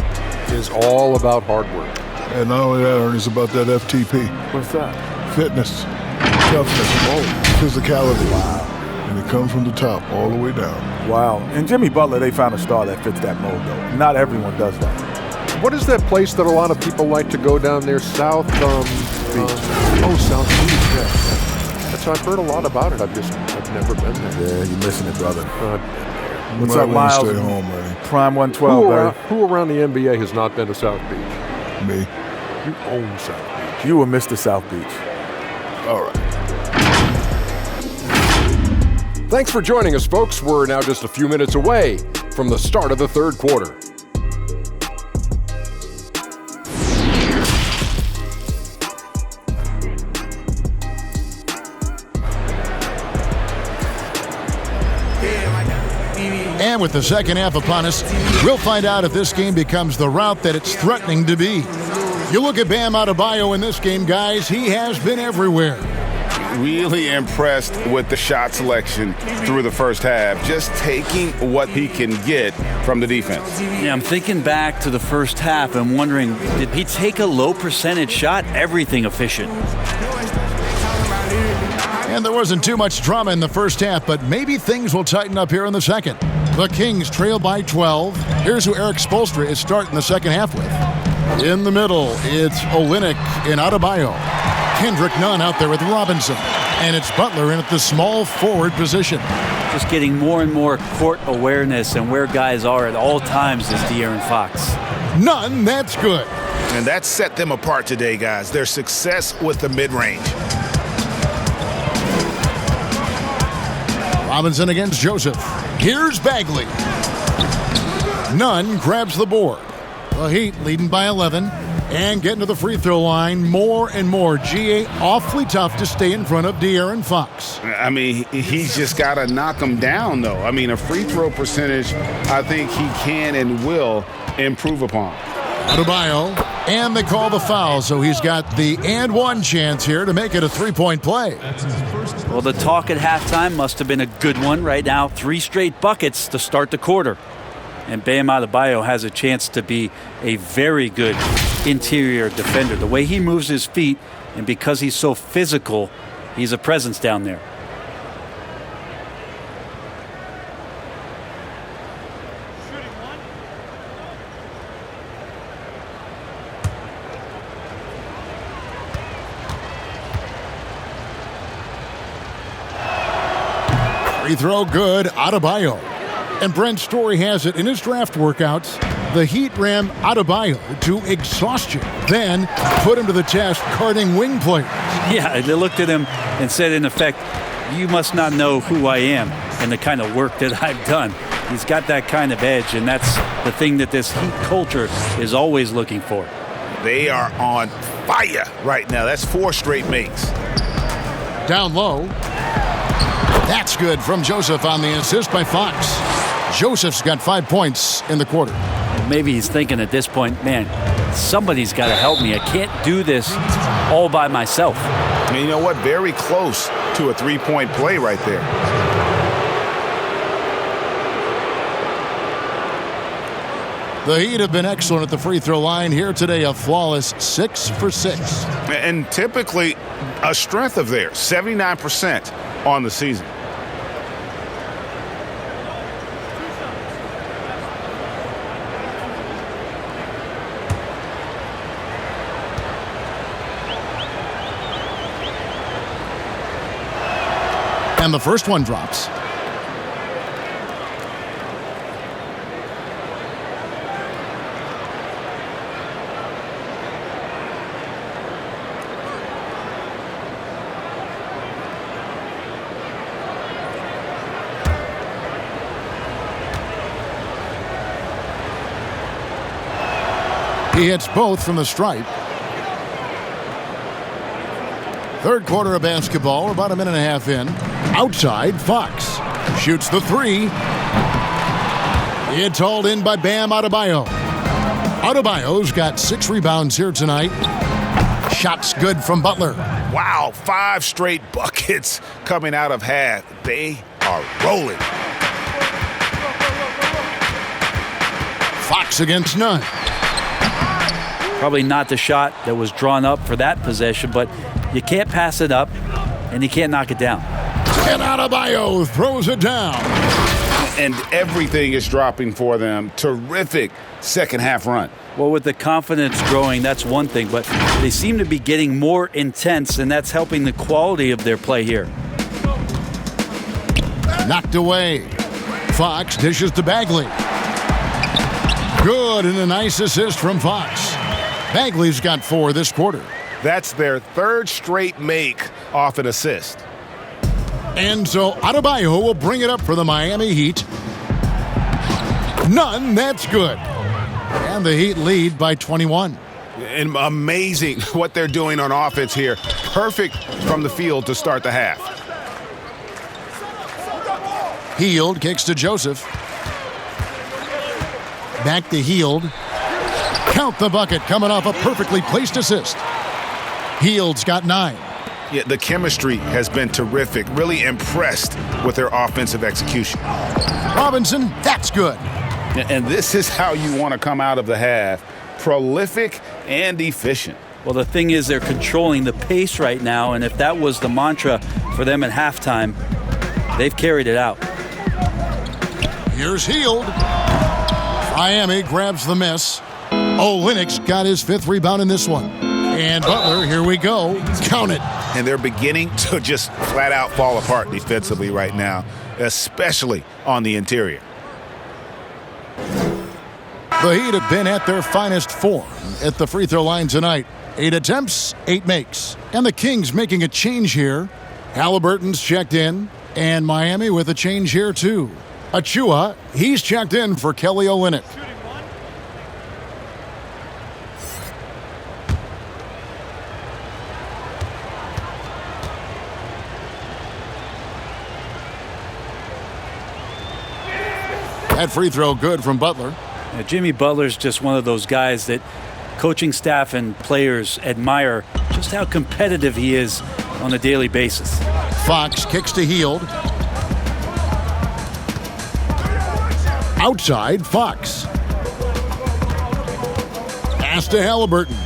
is all about hard work. And not only that, Ernie, it's about that FTP. What's that? Fitness, toughness, physicality. Wow. And it comes from the top all the way down. Wow. And Jimmy Butler, they found a star that fits that mold, though. Not everyone does that. What is that place that a lot of people like to go down there? South Beach. South Beach, yeah. That's, I've heard a lot about it. I've never been there. Yeah, you're missing it, brother. What's up, Miles? Stay home, man. Prime 112, who around the NBA has not been to South Beach? Me. You own South Beach. You were Mr. South Beach. All right. Thanks for joining us, folks. We're now just a few minutes away from the start of the third quarter. And with the second half upon us, we'll find out if this game becomes the route that it's threatening to be. You look at Bam Adebayo in this game, guys, he has been everywhere. Really impressed with the shot selection through the first half, just taking what he can get from the defense. Yeah, I'm thinking back to the first half and wondering, did he take a low percentage shot? Everything efficient. And there wasn't too much drama in the first half, but maybe things will tighten up here in the second. The Kings trail by 12. Here's who Eric Spoelstra is starting the second half with. In the middle, it's Olynyk and Adebayo. Kendrick Nunn out there with Robinson. And it's Butler in at the small forward position. Just getting more and more court awareness and where guys are at all times is De'Aaron Fox. Nunn, that's good. And that set them apart today, guys. Their success with the mid-range. Robinson against Joseph. Here's Bagley. Nunn grabs the board. The Heat leading by 11 and getting to the free throw line more and more. GA awfully tough to stay in front of De'Aaron Fox. I mean, he's just got to knock him down, though. I mean, a free throw percentage, I think he can and will improve upon. Adebayo, and they call the foul, so he's got the and one chance here to make it a three-point play. Well, the talk at halftime must have been a good one. Right now, 3 straight buckets to start the quarter. And Bam Adebayo has a chance to be a very good interior defender. The way he moves his feet, and because he's so physical, he's a presence down there. Free throw good, Adebayo. And Brent Story has it in his draft workouts. The Heat ran Adebayo to exhaustion, then put him to the test guarding wing players. Yeah, they looked at him and said, in effect, you must not know who I am and the kind of work that I've done. He's got that kind of edge, and that's the thing that this Heat culture is always looking for. They are on fire right now. That's 4 straight makes. Down low. That's good from Joseph on the assist by Fox. Joseph's got 5 points in the quarter. Maybe he's thinking at this point, man, somebody's got to help me. I can't do this all by myself. And you know what? Very close to a 3-point play right there. The Heat have been excellent at the free throw line here today, a flawless 6 for 6. And typically a strength of theirs, 79% on the season. And the first one drops. He hits both from the stripe. Third quarter of basketball, about a minute and a half in. Outside, Fox shoots the three. It's hauled in by Bam Adebayo. Adebayo's got 6 rebounds here tonight. Shots good from Butler. Wow, 5 straight buckets coming out of half. They are rolling. Fox against none. Probably not the shot that was drawn up for that possession, but you can't pass it up, and you can't knock it down. And Adebayo throws it down. And everything is dropping for them. Terrific second half run. Well, with the confidence growing, that's one thing, but they seem to be getting more intense, and that's helping the quality of their play here. Knocked away. Fox dishes to Bagley. Good, and a nice assist from Fox. Bagley's got 4 this quarter. That's their 3rd straight make off an assist. And so Adebayo will bring it up for the Miami Heat. None, that's good. And the Heat lead by 21. And amazing what they're doing on offense here. Perfect from the field to start the half. Hield kicks to Joseph. Back to Hield. Count the bucket coming off a perfectly placed assist. Hield's got 9. Yeah, the chemistry has been terrific. Really impressed with their offensive execution. Robinson, that's good. And this is how you want to come out of the half. Prolific and efficient. Well, the thing is they're controlling the pace right now, and if that was the mantra for them at halftime, they've carried it out. Here's Hield. Miami grabs the miss. Olynyk's got his 5th rebound in this one. And Butler, here we go. Count it. And they're beginning to just flat out fall apart defensively right now, especially on the interior. The Heat have been at their finest form at the free throw line tonight. 8 attempts, 8 makes. And the Kings making a change here. Halliburton's checked in, and Miami with a change here too. Achua, he's checked in for Kelly Olynyk. That free throw good from Butler. Now, Jimmy Butler's just one of those guys that coaching staff and players admire just how competitive he is on a daily basis. Fox kicks to Hield. Outside, Fox. Pass to Halliburton.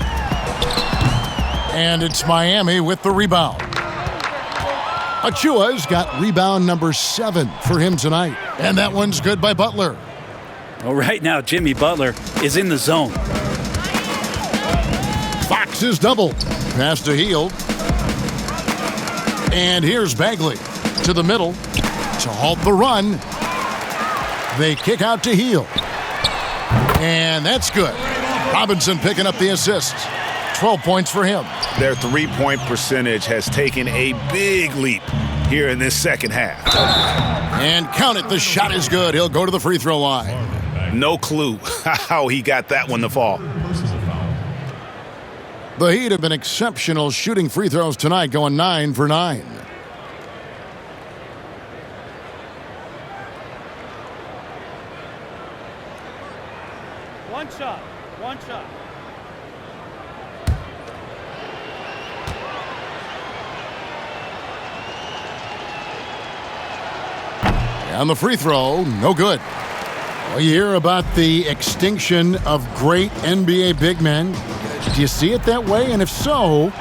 And it's Miami with the rebound. Achua's got rebound number 7 for him tonight. And that one's good by Butler. Well, right now, Jimmy Butler is in the zone. Fox is doubled. Pass to Hield. And here's Bagley to the middle to halt the run. They kick out to Hield. And that's good. Robinson picking up the assist. 12 points for him. Their 3-point percentage has taken a big leap here in this second half. And count it, the shot is good. He'll go to the free throw line. No clue how he got that one to fall. The Heat have been exceptional shooting free throws tonight, going 9 for 9. One shot. And the free throw, no good. Well, you hear about the extinction of great NBA big men. Do you see it that way? And if so,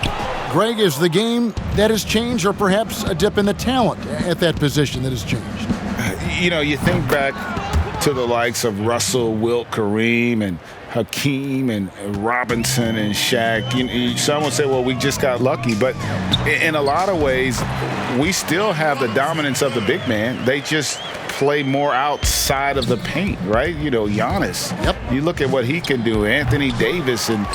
Greg, is the game that has changed, or perhaps a dip in the talent at that position that has changed? You know, you think back to the likes of Russell, Wilt, Kareem, and Hakeem, and Robinson, and Shaq. Some would say, well, we just got lucky. But in a lot of ways, we still have the dominance of the big man. They just play more outside of the paint, right? You know, Giannis. Yep. You look at what he can do, Anthony Davis, and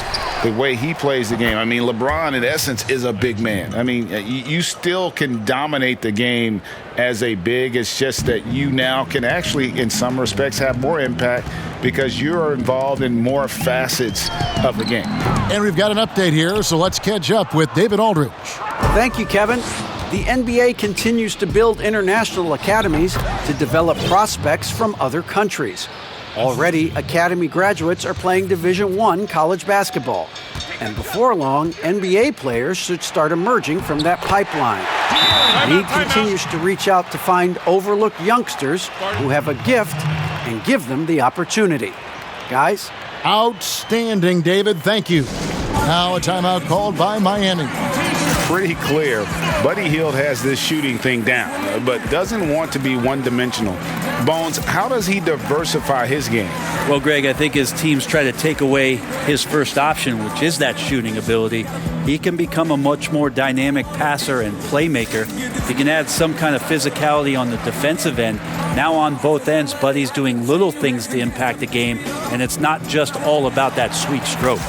the way he plays the game. I mean, LeBron, in essence, is a big man. I mean, you still can dominate the game as a big. It's just that you now can actually, in some respects, have more impact because you're involved in more facets of the game. And we've got an update here, so let's catch up with David Aldridge. Thank you, Kevin. The NBA continues to build international academies to develop prospects from other countries. Already, academy graduates are playing Division I college basketball. And before long, NBA players should start emerging from that pipeline. The league continues to reach out to find overlooked youngsters who have a gift and give them the opportunity. Guys? Outstanding, David. Thank you. Now a timeout called by Miami. Pretty clear. Buddy Hield has this shooting thing down, but doesn't want to be one-dimensional. Bones, how does he diversify his game? Well, Greg, I think as teams try to take away his first option, which is that shooting ability, he can become a much more dynamic passer and playmaker. He can add some kind of physicality on the defensive end. Now on both ends, Buddy's doing little things to impact the game, and it's not just all about that sweet stroke.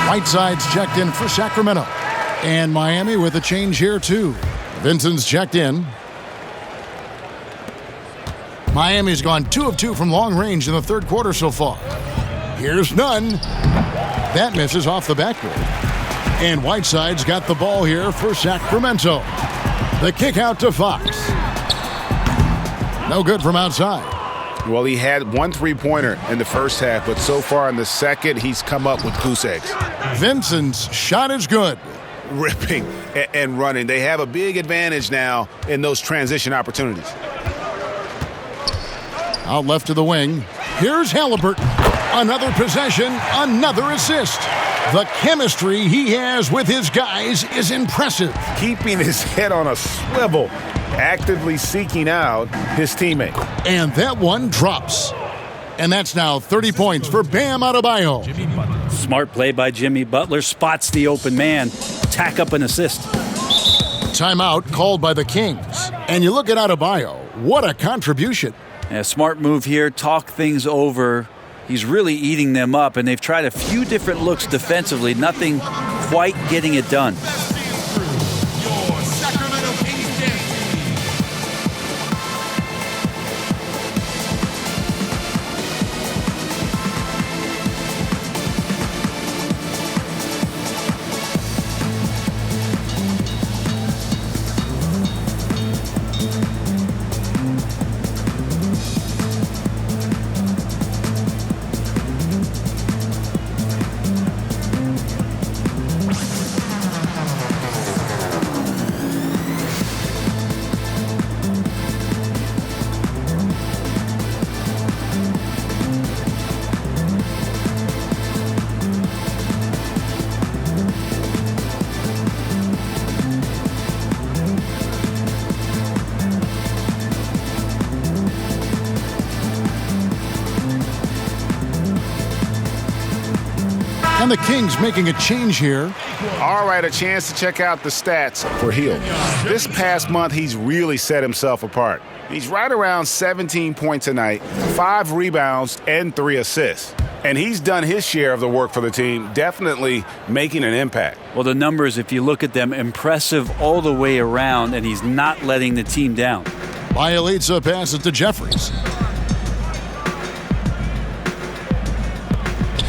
Whiteside's checked in for Sacramento. And Miami with a change here, too. Vincent's checked in. Miami's gone 2 of 2 from long range in the third quarter so far. Here's none. That misses off the backboard. And Whiteside's got the ball here for Sacramento. The kick out to Fox. No good from outside. Well, he had 1 3-pointer in the first half, but so far in the second, he's come up with goose eggs. Vincent's shot is good. Ripping and running. They have a big advantage now in those transition opportunities. Out left to the wing. Here's Halliburton. Another possession, another assist. The chemistry he has with his guys is impressive. Keeping his head on a swivel, actively seeking out his teammate. And that one drops. And that's now 30 points for Bam Adebayo. Smart play by Jimmy Butler. Spots the open man. Tack up an assist. Timeout called by the Kings. And you look at Adebayo. What a contribution. A smart move here. Talk things over. He's really eating them up, and they've tried a few different looks defensively. Nothing quite getting it done. And the Kings making a change here. All right, a chance to check out the stats for Hield. This past month, he's really set himself apart. He's right around 17 points a night, 5 rebounds, and 3 assists. And he's done his share of the work for the team, definitely making an impact. Well, the numbers, if you look at them, impressive all the way around, and he's not letting the team down. Bielitsa passes to Jeffries.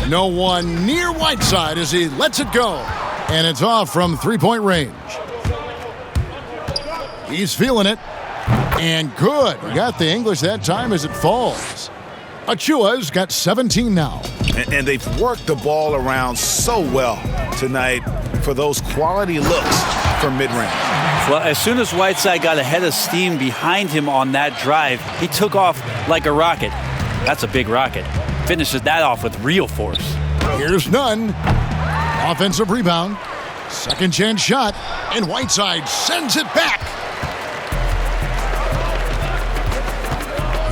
No one near Whiteside as he lets it go. And it's off from three-point range. He's feeling it. And good. He got the English that time as it falls. Achua's got 17 now. And they've worked the ball around so well tonight for those quality looks from mid-range. Well, as soon as Whiteside got ahead of steam behind him on that drive, he took off like a rocket. That's a big rocket. Finishes that off with real force. Here's Nunn. Offensive rebound. Second chance shot. And Whiteside sends it back.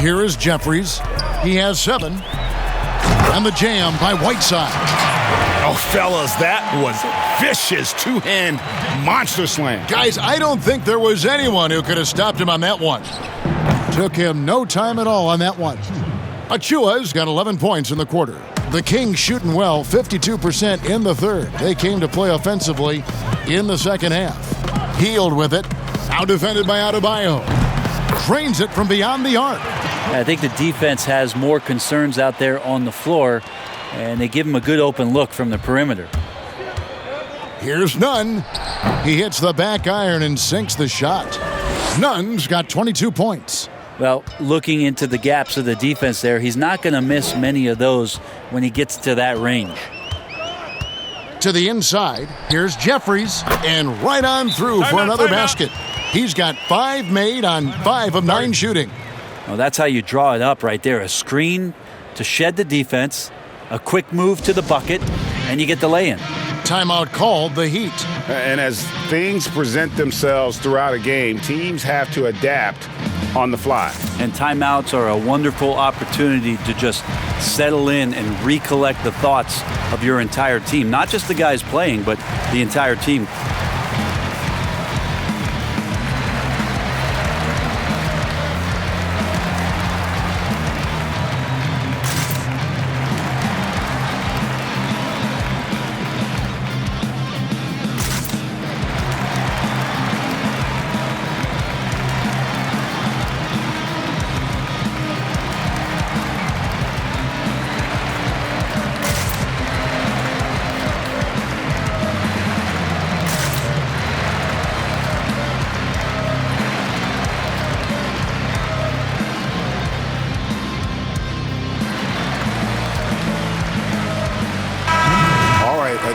Here is Jeffries. He has 7. And the jam by Whiteside. Oh, fellas, that was vicious two-hand monster slam. Guys, I don't think there was anyone who could have stopped him on that one. Took him no time at all on that one. Achua's got 11 points in the quarter. The Kings shooting well, 52% in the third. They came to play offensively in the second half. Hield with it. Now defended by Adebayo. Drains it from beyond the arc. I think the defense has more concerns out there on the floor, and they give him a good open look from the perimeter. Here's Nunn. He hits the back iron and sinks the shot. Nunn's got 22 points. Well, looking into the gaps of the defense there, he's not going to miss many of those when he gets to that range. To the inside, here's Jeffries, and right on through for another basket. He's got 5 made on 5 of 9 shooting. Well, that's how you draw it up right there. A screen to shed the defense, a quick move to the bucket, and you get the lay-in. Timeout called, the Heat. And as things present themselves throughout a game, teams have to adapt on the fly. And timeouts are a wonderful opportunity to just settle in and recollect the thoughts of your entire team. Not just the guys playing, but the entire team.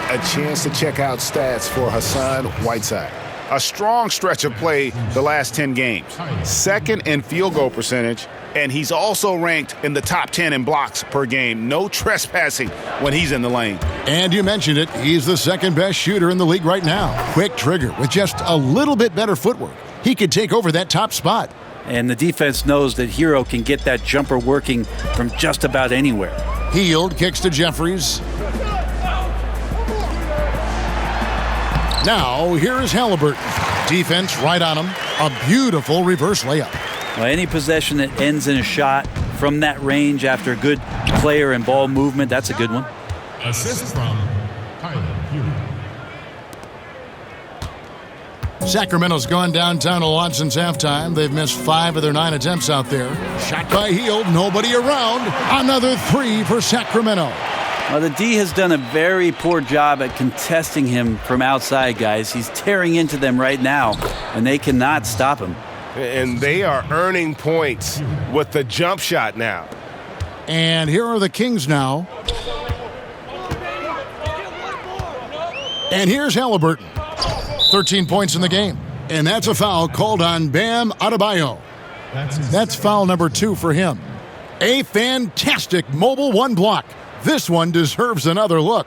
A chance to check out stats for Hassan Whiteside. A strong stretch of play the last 10 games. Second in field goal percentage, and he's also ranked in the top 10 in blocks per game. No trespassing when he's in the lane. And you mentioned it, he's the second best shooter in the league right now. Quick trigger with just a little bit better footwork. He could take over that top spot. And the defense knows that Hero can get that jumper working from just about anywhere. Hield kicks to Jeffries. Now, here is Halliburton. Defense right on him. A beautiful reverse layup. Well, any possession that ends in a shot from that range after a good player and ball movement, that's a good one. Assist from Hield. Sacramento's gone downtown a lot since halftime. They've missed 5 of their 9 attempts out there. Shot by Hield, nobody around. Another 3 for Sacramento. Well, the D has done a very poor job at contesting him from outside, guys. He's tearing into them right now, and they cannot stop him. And they are earning points with the jump shot now. And here are the Kings now. And here's Halliburton. 13 points in the game. And that's a foul called on Bam Adebayo. That's foul number 2 for him. A fantastic mobile 1 block. This one deserves another look.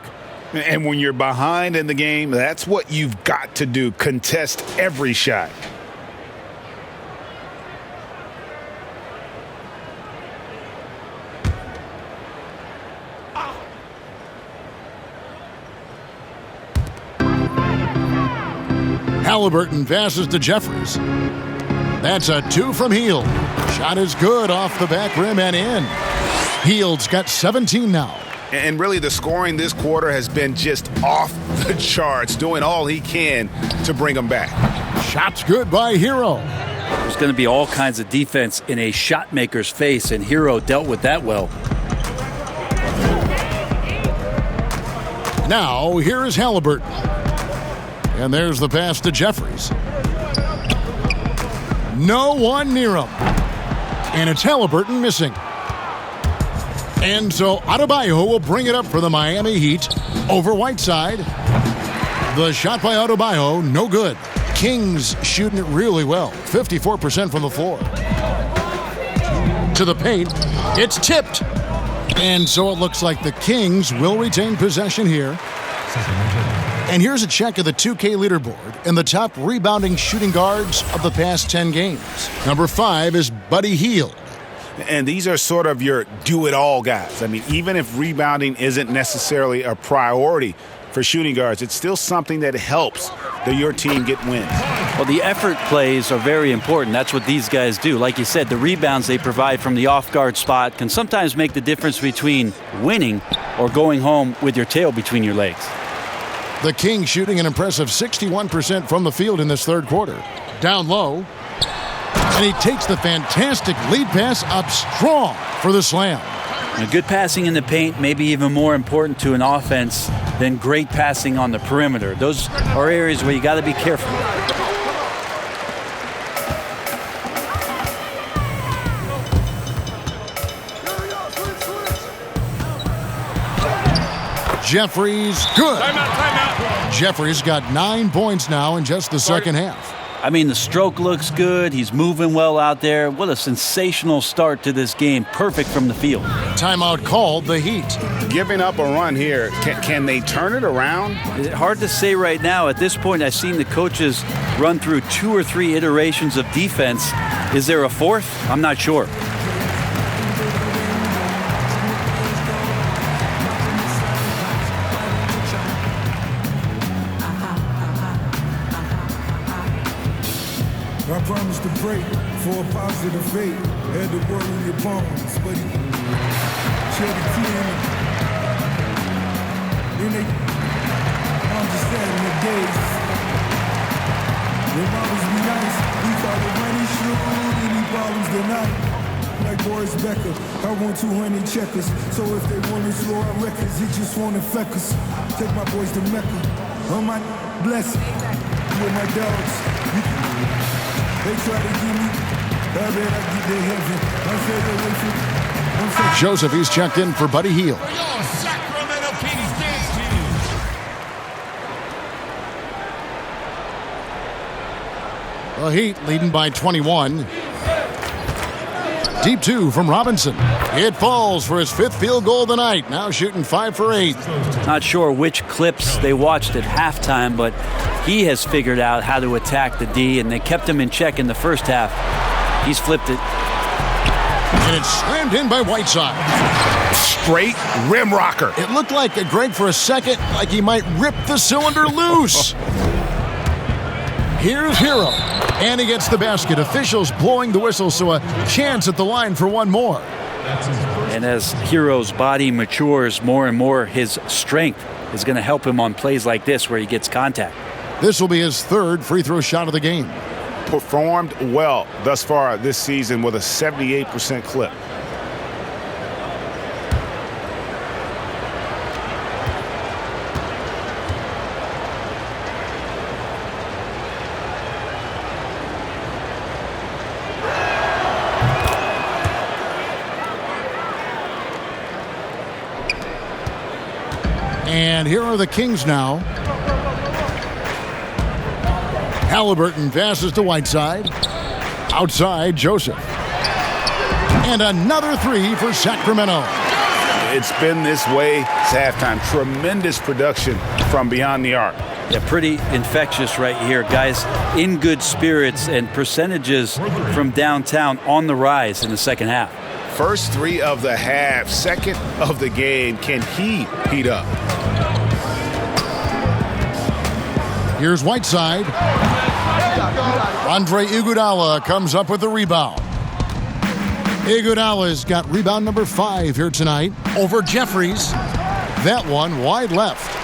And when you're behind in the game, that's what you've got to do. Contest every shot. Halliburton passes to Jeffries. That's a 2 from Hield. Shot is good off the back rim and in. Hield's got 17 now. And really, the scoring this quarter has been just off the charts, doing all he can to bring them back. Shot's good by Hero. There's going to be all kinds of defense in a shot maker's face, and Hero dealt with that well. Now, here is Halliburton. And there's the pass to Jeffries. No one near him. And it's Halliburton missing. And so Adebayo will bring it up for the Miami Heat over Whiteside. The shot by Adebayo, no good. Kings shooting it really well, 54% from the floor. To the paint, it's tipped. And so it looks like the Kings will retain possession here. And here's a check of the 2K leaderboard and the top rebounding shooting guards of the past 10 games. Number 5 is Buddy Hield. And these are sort of your do-it-all guys. I mean, even if rebounding isn't necessarily a priority for shooting guards, it's still something that helps your team get wins. Well, the effort plays are very important. That's what these guys do. Like you said, the rebounds they provide from the off-guard spot can sometimes make the difference between winning or going home with your tail between your legs. The Kings shooting an impressive 61% from the field in this third quarter. Down low. And he takes the fantastic lead pass up strong for the slam. Now, good passing in the paint may be even more important to an offense than great passing on the perimeter. Those are areas where you got to be careful. Jeffries, good. Timeout. Jeffries got 9 points now in just the second half. I mean, the stroke looks good. He's moving well out there. What a sensational start to this game. Perfect from the field. Timeout called, the Heat. Giving up a run here, can they turn it around? Hard to say right now. At this point, I've seen the coaches run through 2 or 3 iterations of defense. Is there a fourth? I'm not sure. I promise to break for a positive fate. Had to worry your bones, but he shared the key in it. Then they understand the days. When moms be nice, we thought the money should any problems tonight. Like Boris Becker, I want 200 checkers. So if they want to slow our records, they just want to fleck us. Take my boys to Mecca. On my blessing with my dogs. They try to give me, I bet I get their heaven. Joseph, he's checked in for Buddy Hield. Sacramento Kings dance team. The Heat leading by 21. Deep 2 from Robinson. It falls for his 5th field goal of the night. Now shooting 5 for 8. Not sure which clips they watched at halftime, but he has figured out how to attack the D, and they kept him in check in the first half. He's flipped it. And it's slammed in by Whiteside. Straight rim rocker. It looked like Greg for a second, like he might rip the cylinder loose. Here's Hero. And he gets the basket. Officials blowing the whistle, so a chance at the line for one more. And as Hero's body matures more and more, his strength is going to help him on plays like this where he gets contact. This will be his 3rd free throw shot of the game. Performed well thus far this season with a 78% clip. And here are the Kings now. Halliburton passes to Whiteside. Outside, Joseph. And another 3 for Sacramento. It's been this way since halftime. Tremendous production from beyond the arc. Yeah, pretty infectious right here. Guys in good spirits, and percentages from downtown on the rise in the second half. First 3 of the half, 2nd of the game. Can he heat up? Here's Whiteside. Andre Iguodala comes up with the rebound. Iguodala's got rebound number 5 here tonight over Jeffries. That one wide left.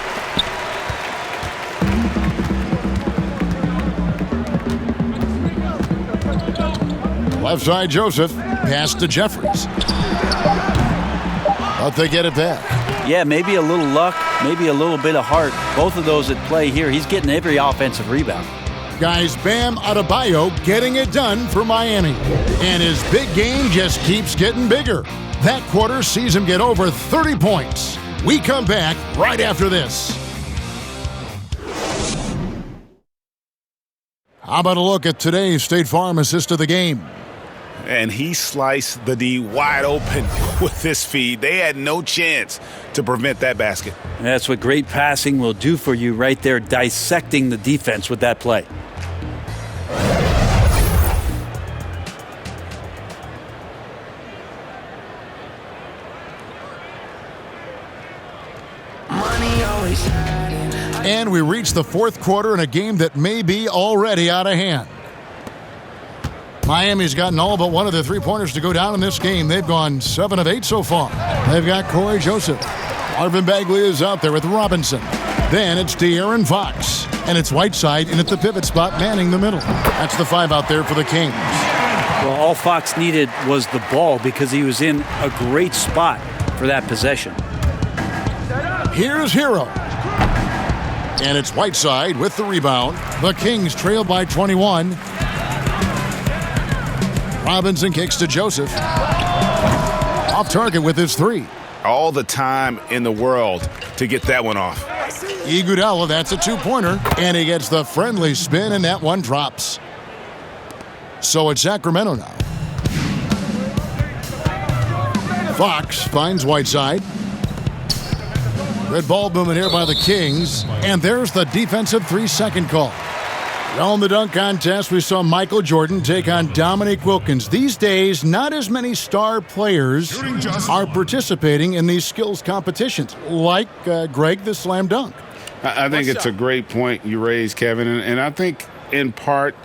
Left side, Joseph. Pass to Jeffries. But they get it back. Yeah, maybe a little luck, maybe a little bit of heart. Both of those at play here. He's getting every offensive rebound. Guys, Bam Adebayo getting it done for Miami. And his big game just keeps getting bigger. That quarter sees him get over 30 points. We come back right after this. How about a look at today's State Farm assist of the game? And he sliced the D wide open with this feed. They had no chance to prevent that basket. And that's what great passing will do for you right there, dissecting the defense with that play. And we reach the fourth quarter in a game that may be already out of hand. Miami's gotten all but one of the three-pointers to go down in this game. They've gone 7 of 8 so far. They've got Corey Joseph. Marvin Bagley is out there with Robinson. Then it's De'Aaron Fox. And it's Whiteside in at the pivot spot, manning the middle. That's the 5 out there for the Kings. Well, all Fox needed was the ball because he was in a great spot for that possession. Here's Hero. And it's Whiteside with the rebound. The Kings trail by 21. Robinson kicks to Joseph. Off target with his 3. All the time in the world to get that one off. Iguodala, that's a 2-pointer. And he gets the friendly spin, and that one drops. So it's Sacramento now. Fox finds Whiteside. Red ball movement here by the Kings. And there's the defensive 3-second call. Well, in the dunk contest, we saw Michael Jordan take on Dominique Wilkins. These days, not as many star players are participating in these skills competitions, like Greg the slam dunk. I think it's a great point you raised, Kevin. And I think in part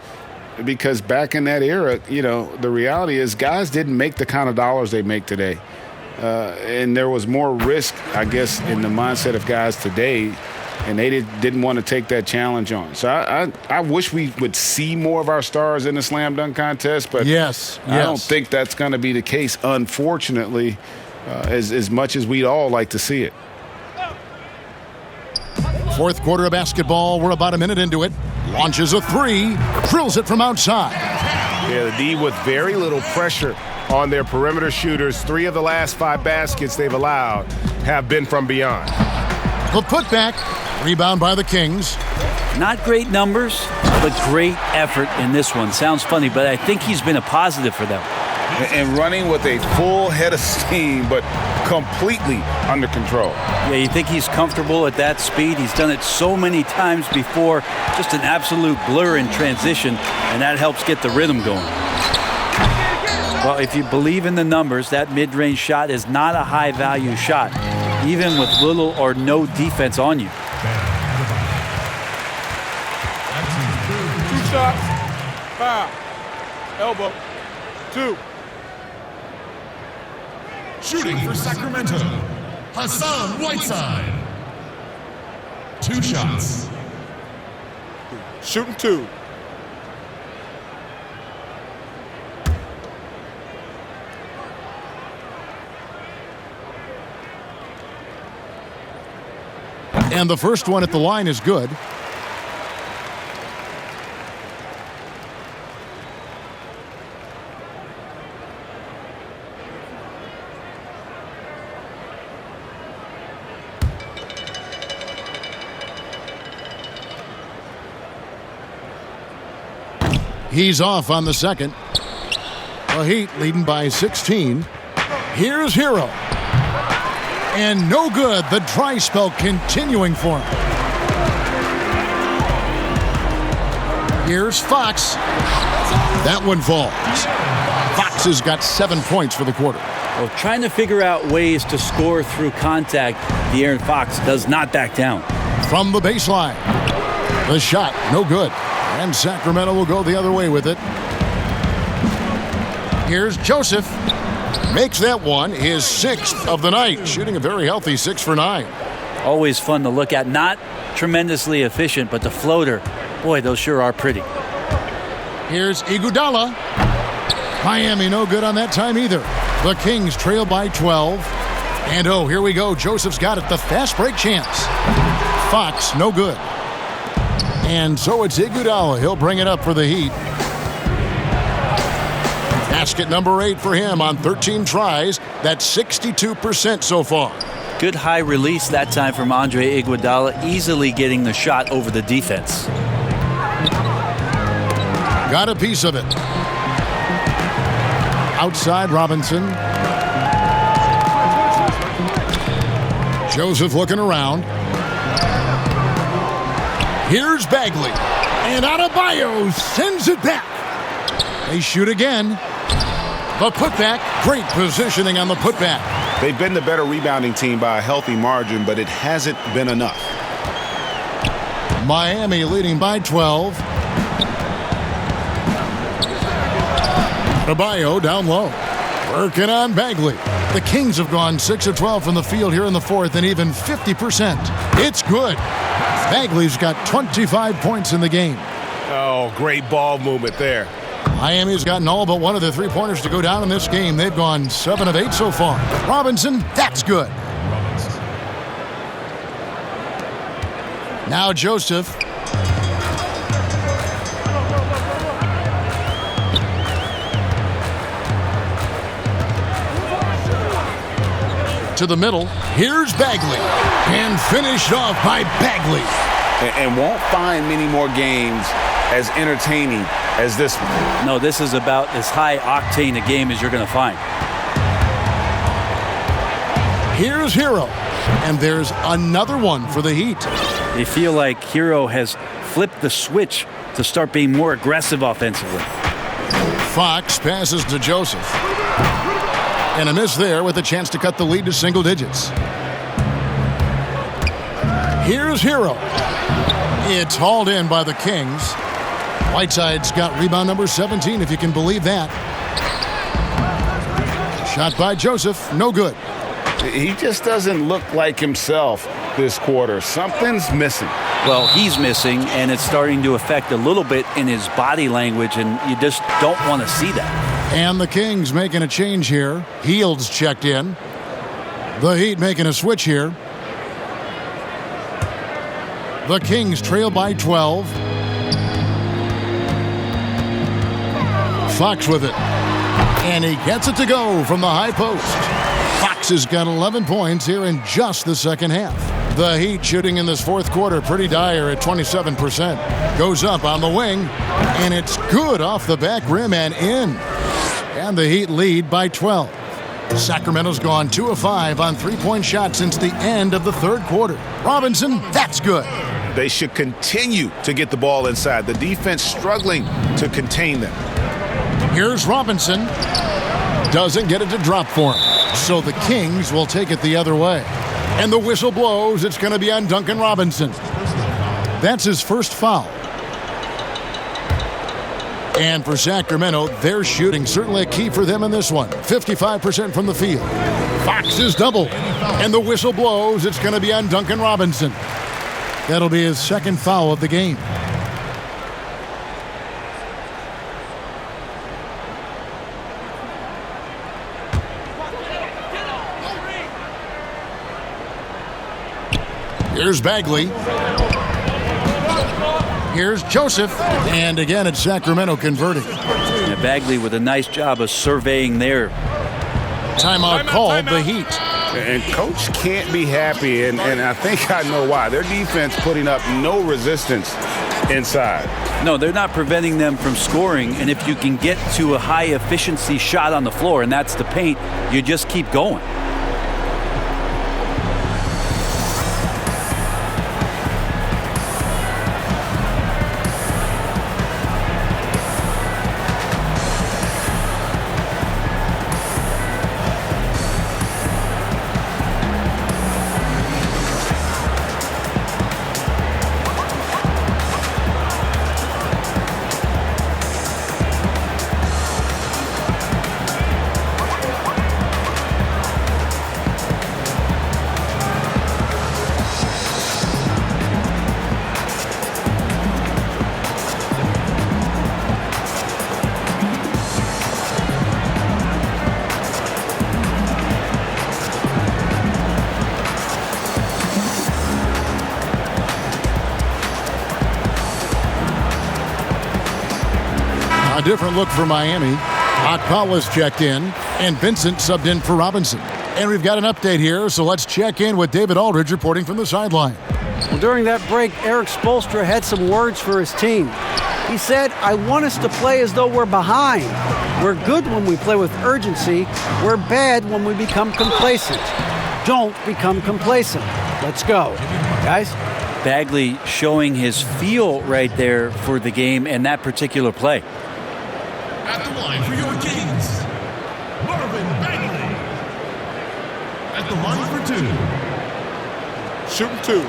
because back in that era, you know, the reality is guys didn't make the kind of dollars they make today. And there was more risk, I guess, in the mindset of guys today. And they didn't want to take that challenge on. So I wish we would see more of our stars in the slam dunk contest, but I don't think that's going to be the case, unfortunately, as much as we'd all like to see it. Fourth quarter of basketball. We're about a minute into it. Launches a 3, drills it from outside. Yeah, the D with very little pressure on their perimeter shooters. 3 of the last 5 baskets they've allowed have been from beyond. The putback. Rebound by the Kings. Not great numbers, but great effort in this one. Sounds funny, but I think he's been a positive for them. And running with a full head of steam, but completely under control. Yeah, you think he's comfortable at that speed? He's done it so many times before. Just an absolute blur in transition, and that helps get the rhythm going. Well, if you believe in the numbers, that mid-range shot is not a high-value shot, even with little or no defense on you. 2 shots, 5, elbow, 2. Shooting for Sacramento, Hassan Whiteside. 2 shots. Shooting 2. And the first one at the line is good. He's off on the second. The Heat leading by 16. Here's Hero. And no good. The dry spell continuing for him. Here's Fox. That one falls. Fox has got 7 points for the quarter. Well, trying to figure out ways to score through contact, De'Aaron Fox does not back down. From the baseline. The shot, no good. And Sacramento will go the other way with it. Here's Joseph. Makes that one his 6th of the night. Shooting a very healthy 6 for 9. Always fun to look at. Not tremendously efficient, but the floater, boy, those sure are pretty. Here's Iguodala. Miami no good on that time either. The Kings trail by 12. And oh, here we go. Joseph's got it. The fast break chance. Fox, no good. And so it's Iguodala. He'll bring it up for the Heat. Basket number 8 for him on 13 tries. That's 62% so far. Good high release that time from Andre Iguodala, easily getting the shot over the defense. got a piece of it. Outside Robinson. Joseph looking around. Here's Bagley. And Adebayo sends it back. They shoot again. The putback. Great positioning on the putback. They've been the better rebounding team by a healthy margin, but it hasn't been enough. Miami leading by 12. Adebayo down low. Working on Bagley. The Kings have gone 6 of 12 from the field here in the fourth and even 50%. It's good. Bagley's got 25 points in the game. Oh, great ball movement there. Miami's gotten all but one of the three-pointers to go down in this game. They've gone 7 of 8 so far. Robinson, that's good. Now Joseph. To the middle. Here's Bagley. And finished off by Bagley. And won't find many more games as entertaining as this one. No, this is about as high octane a game as you're going to find. Here's Hero. And there's another one for the Heat. They feel like Hero has flipped the switch to start being more aggressive offensively. Fox passes to Joseph. And a miss there with a chance to cut the lead to single digits. Here's Hero. It's hauled in by the Kings. Whiteside's got rebound number 17, if you can believe that. Shot by Joseph, no good. He just doesn't look like himself this quarter. Something's missing. Well, he's missing, and it's starting to affect a little bit in his body language, and you just don't want to see that. And the Kings making a change here. Hield's checked in. The Heat making a switch here. The Kings trail by 12. Fox with it. And he gets it to go from the high post. Fox has got 11 points here in just the second half. The Heat shooting in this fourth quarter pretty dire at 27%. Goes up on the wing, and it's good off the back rim and in. And the Heat lead by 12. Sacramento's gone 2 of 5 on three-point shots since the end of the third quarter. Robinson, that's good. They should continue to get the ball inside. The defense struggling to contain them. Here's Robinson. Doesn't get it to drop for him. So the Kings will take it the other way. And the whistle blows. It's going to be on Duncan Robinson. That's his first foul. And for Sacramento, their shooting certainly a key for them in this one. 55% from the field. Fox is double. And the whistle blows. It's going to be on Duncan Robinson. That'll be his second foul of the game. Here's Bagley. Here's Joseph. And again, it's Sacramento converting. Yeah, Bagley with a nice job of surveying there. Timeout called the Heat. And Coach can't be happy, and I think I know why. Their defense putting up no resistance inside. No, they're not preventing them from scoring, and if you can get to a high-efficiency shot on the floor, and that's the paint, you just keep going. A different look for Miami. Akpala's checked in, and Vincent subbed in for Robinson. And we've got an update here, so let's check in with David Aldridge reporting from the sideline. Well, during that break, Eric Spoelstra had some words for his team. He said, I want us to play as though we're behind. We're good when we play with urgency. We're bad when we become complacent. Don't become complacent. Let's go. Guys? Bagley showing his feel right there for the game and that particular play. At the line for your Kings, Marvin Bagley. At the line for 2. Shooting 2.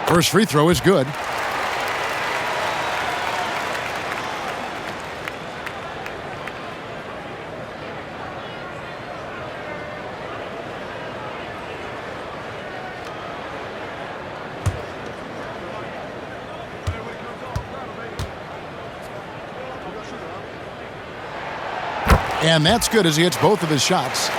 First free throw is good. And that's good as he hits both of his shots.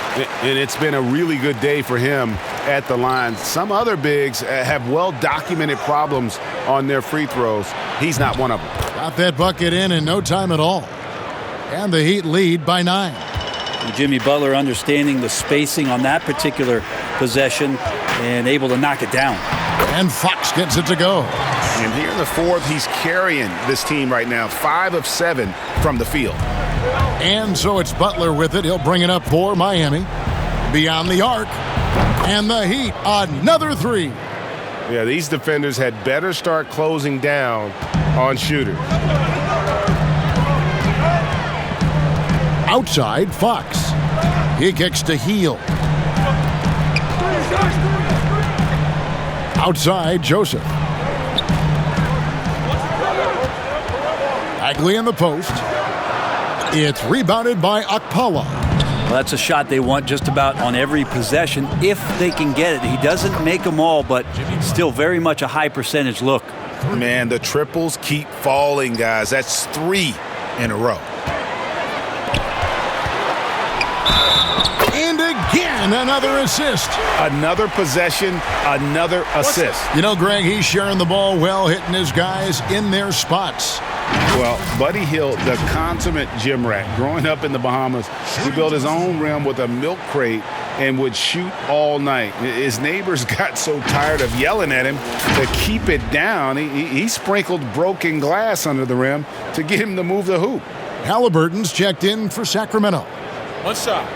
And it's been a really good day for him at the line. Some other bigs have well-documented problems on their free throws. He's not one of them. Got that bucket in no time at all. And the Heat lead by 9. And Jimmy Butler understanding the spacing on that particular possession and able to knock it down. And Fox gets it to go. And here in the fourth, he's carrying this team right now. 5 of 7 from the field. And so it's Butler with it. He'll bring it up for Miami. Beyond the arc. And the Heat, another 3. Yeah, these defenders had better start closing down on shooters. Outside, Fox. He kicks to Hield. Outside, Joseph. Bagley in the post. It's rebounded by Okpala. Well, that's a shot they want just about on every possession if they can get it. He doesn't make them all, but still very much a high percentage look. Man, the triples keep falling, guys. That's 3 in a row. And again, another assist. Another possession, another assist. You know, Greg, he's sharing the ball well, hitting his guys in their spots. Well, Buddy Hield, the consummate gym rat, growing up in the Bahamas, he built his own rim with a milk crate and would shoot all night. His neighbors got so tired of yelling at him to keep it down. He sprinkled broken glass under the rim to get him to move the hoop. Halliburton's checked in for Sacramento. One shot.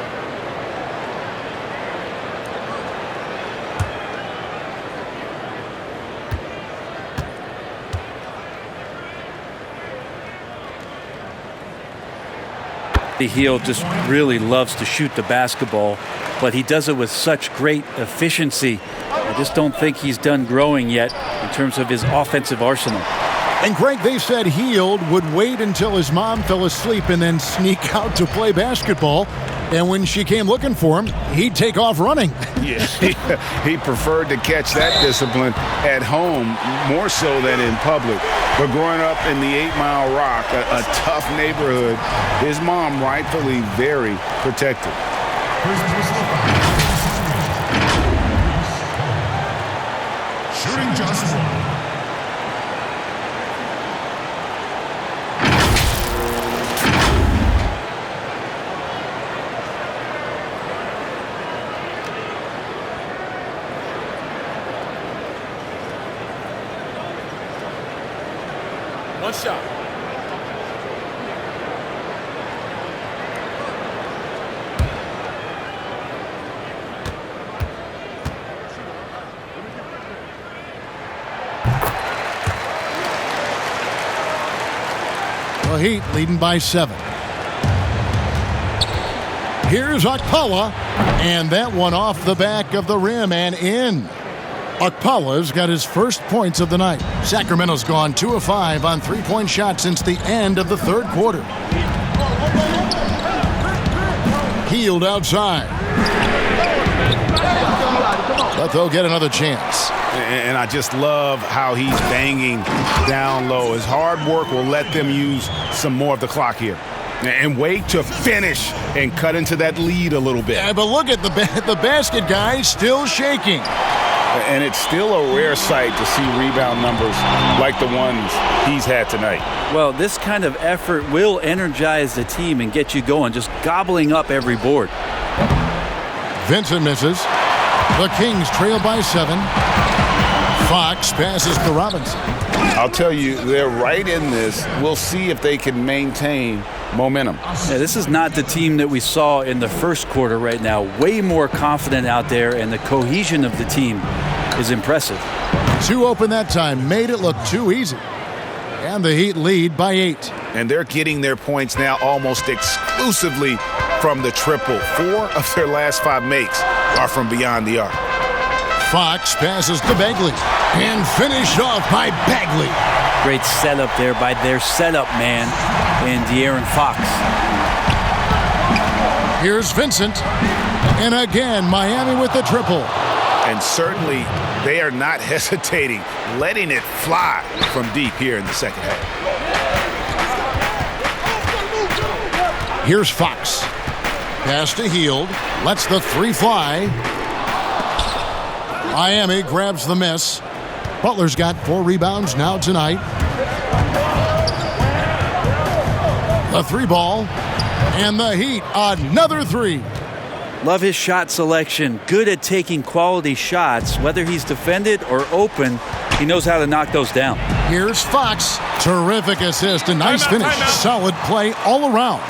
Hield just really loves to shoot the basketball, but he does it with such great efficiency. I just don't think he's done growing yet in terms of his offensive arsenal. And Greg, they said Hield would wait until his mom fell asleep and then sneak out to play basketball. And when she came looking for him, he'd take off running. Yeah, he preferred to catch that discipline at home more so than in public. But growing up in the 8 Mile Rock, a tough neighborhood, his mom rightfully very protective. Shooting just 1. One shot. The Heat leading by 7. Here's Okpala, and that one off the back of the rim and in. Okpala's got his first points of the night. Sacramento's gone 2 of 5 on three-point shots since the end of the third quarter. Hield outside. But they'll get another chance. And I just love how he's banging down low. His hard work will let them use some more of the clock here. And wait to finish and cut into that lead a little bit. Yeah, but look at the basket guy still shaking. And it's still a rare sight to see rebound numbers like the ones he's had tonight. Well, this kind of effort will energize the team and get you going, just gobbling up every board. Vincent misses. The Kings trail by 7. Fox passes to Robinson. I'll tell you, they're right in this. We'll see if they can maintain momentum. Yeah, this is not the team that we saw in the first quarter right now. Way more confident out there, and the cohesion of the team is impressive. 2 open that time, made it look too easy. And the Heat lead by 8. And they're getting their points now almost exclusively from the triple. 4 of their last 5 makes are from beyond the arc. Fox passes to Bagley and finished off by Bagley. Great setup there by their setup man and De'Aaron Fox. Here's Vincent. And again, Miami with the triple. And certainly they are not hesitating, letting it fly from deep here in the second half. Here's Fox. Pass to Hield. Lets the 3 fly. Miami grabs the miss. Butler's got 4 rebounds now tonight. The 3 ball. And the Heat, another 3. Love his shot selection. Good at taking quality shots. Whether he's defended or open, he knows how to knock those down. Here's Fox. Terrific assist. A nice finish. Solid play all around.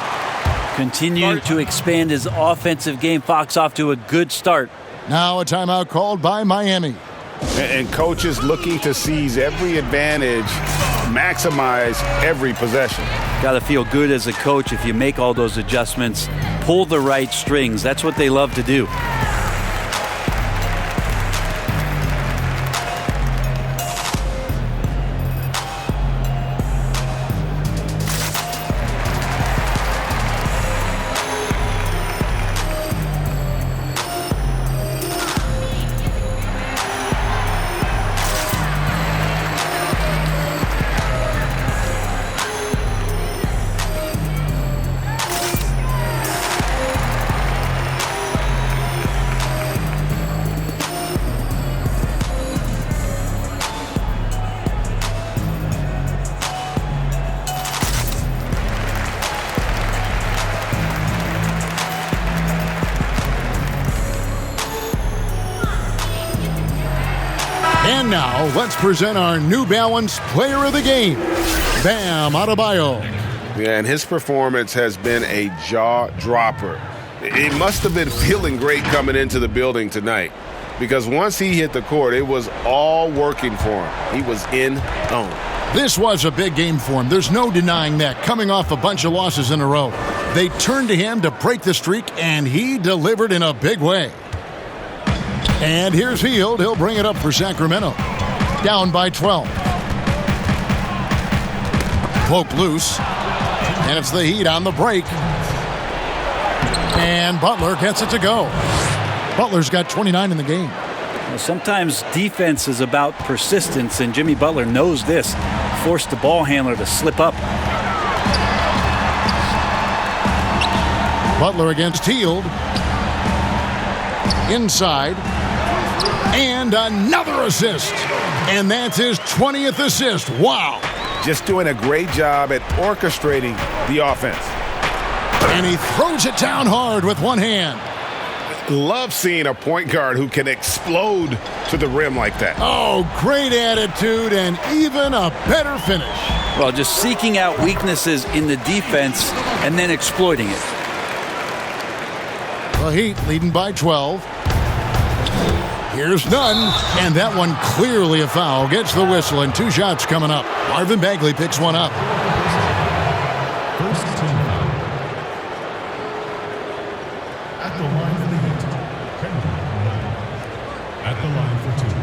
Continuing to expand his offensive game. Fox off to a good start. Now a timeout called by Miami. And coaches looking to seize every advantage, maximize every possession. Got to feel good as a coach if you make all those adjustments, pull the right strings. That's what they love to do. And now, let's present our New Balance Player of the Game, Bam Adebayo. Yeah, and his performance has been a jaw-dropper. It must have been feeling great coming into the building tonight, because once he hit the court, it was all working for him. He was in zone. This was a big game for him. There's no denying that, coming off a bunch of losses in a row. They turned to him to break the streak, and he delivered in a big way. And here's Hield. He'll bring it up for Sacramento. Down by 12. Poke loose. And it's the Heat on the break. And Butler gets it to go. Butler's got 29 in the game. Well, sometimes defense is about persistence, and Jimmy Butler knows this. Forced the ball handler to slip up. Butler against Hield. Inside. And another assist. And that's his 20th assist. Wow. Just doing a great job at orchestrating the offense. And he throws it down hard with one hand. Love seeing a point guard who can explode to the rim like that. Oh, great attitude and even a better finish. Well, just seeking out weaknesses in the defense and then exploiting it. The Heat leading by 12. Here's none, and that one clearly a foul. Gets the whistle, and 2 shots coming up. Marvin Bagley picks one up. First team foul. At the line for the Heat, Kendrick Nunn. At the line for 2.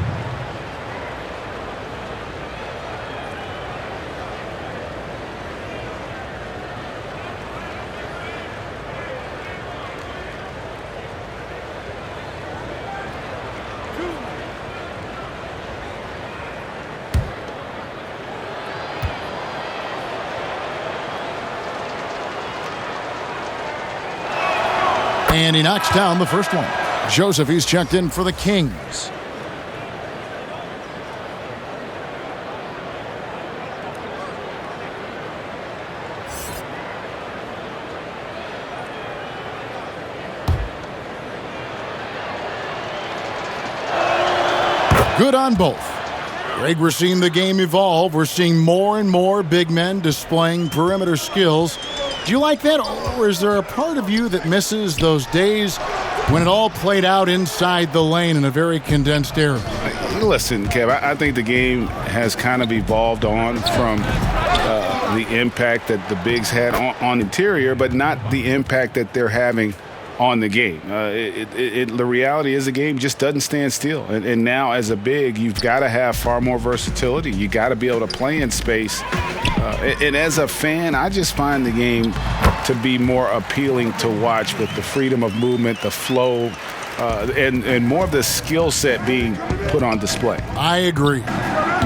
And he knocks down the first one. Joseph, he's checked in for the Kings. Good on both. Greg, we're seeing the game evolve. We're seeing more and more big men displaying perimeter skills. Do you like that, or is there a part of you that misses those days when it all played out inside the lane in a very condensed era? Listen, Kev, I think the game has kind of evolved on from the impact that the bigs had on interior, but not the impact that they're having on the game. The reality is the game just doesn't stand still. And now as a big, you've got to have far more versatility. You got to be able to play in space. And as a fan, I just find the game to be more appealing to watch with the freedom of movement, the flow, and more of the skill set being put on display. I agree.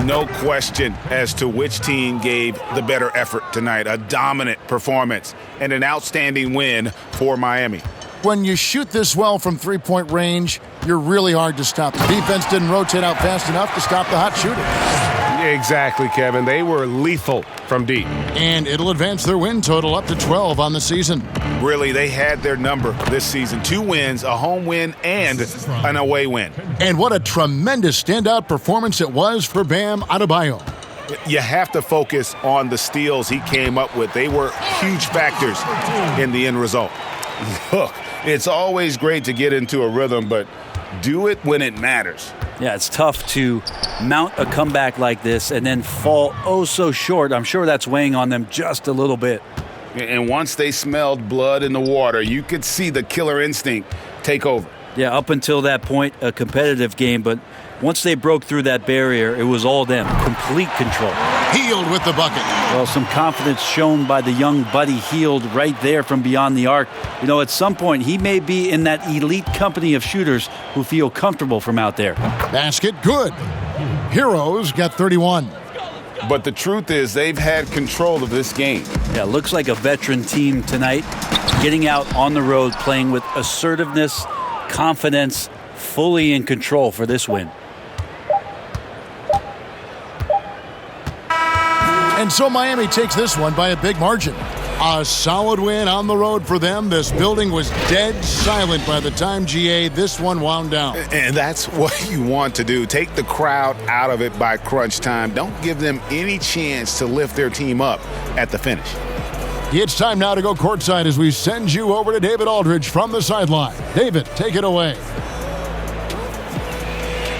No question as to which team gave the better effort tonight. A dominant performance and an outstanding win for Miami. When you shoot this well from three-point range, you're really hard to stop. The defense didn't rotate out fast enough to stop the hot shooting. Exactly, Kevin. They were lethal from deep. And it'll advance their win total up to 12 on the season. Really, they had their number this season. 2 wins, a home win, and an away win. And what a tremendous standout performance it was for Bam Adebayo. You have to focus on the steals he came up with. They were huge factors in the end result. Look, it's always great to get into a rhythm, but do it when it matters. Yeah, it's tough to mount a comeback like this and then fall oh so short. I'm sure that's weighing on them just a little bit. And once they smelled blood in the water, you could see the killer instinct take over. Yeah, up until that point, a competitive game, but once they broke through that barrier, it was all them. Complete control. Hield with the bucket. Well, some confidence shown by the young Buddy Hield right there from beyond the arc. You know, at some point, he may be in that elite company of shooters who feel comfortable from out there. Basket good. Heroes got 31. But the truth is they've had control of this game. Yeah, looks like a veteran team tonight, getting out on the road, playing with assertiveness, confidence, fully in control for this win. And so Miami takes this one by a big margin. A solid win on the road for them. This building was dead silent by the time, GA, this one wound down. And that's what you want to do. Take the crowd out of it by crunch time. Don't give them any chance to lift their team up at the finish. It's time now to go courtside as we send you over to David Aldridge from the sideline. David, take it away.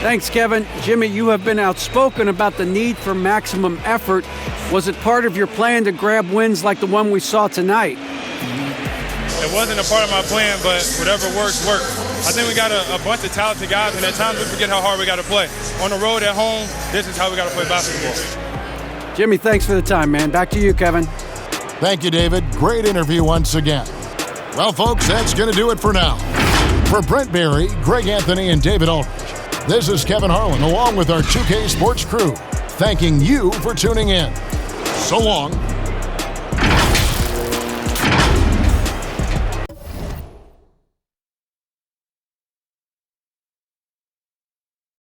Thanks, Kevin. Jimmy, you have been outspoken about the need for maximum effort. Was it part of your plan to grab wins like the one we saw tonight? It wasn't a part of my plan, but whatever works, works. I think we got a bunch of talented guys, and at times we forget how hard we got to play. On the road, at home, this is how we got to play basketball. Jimmy, thanks for the time, man. Back to you, Kevin. Thank you, David. Great interview once again. Well, folks, that's going to do it for now. For Brent Barry, Greg Anthony, and David Aldridge, this is Kevin Harlan, along with our 2K Sports crew, thanking you for tuning in. So long.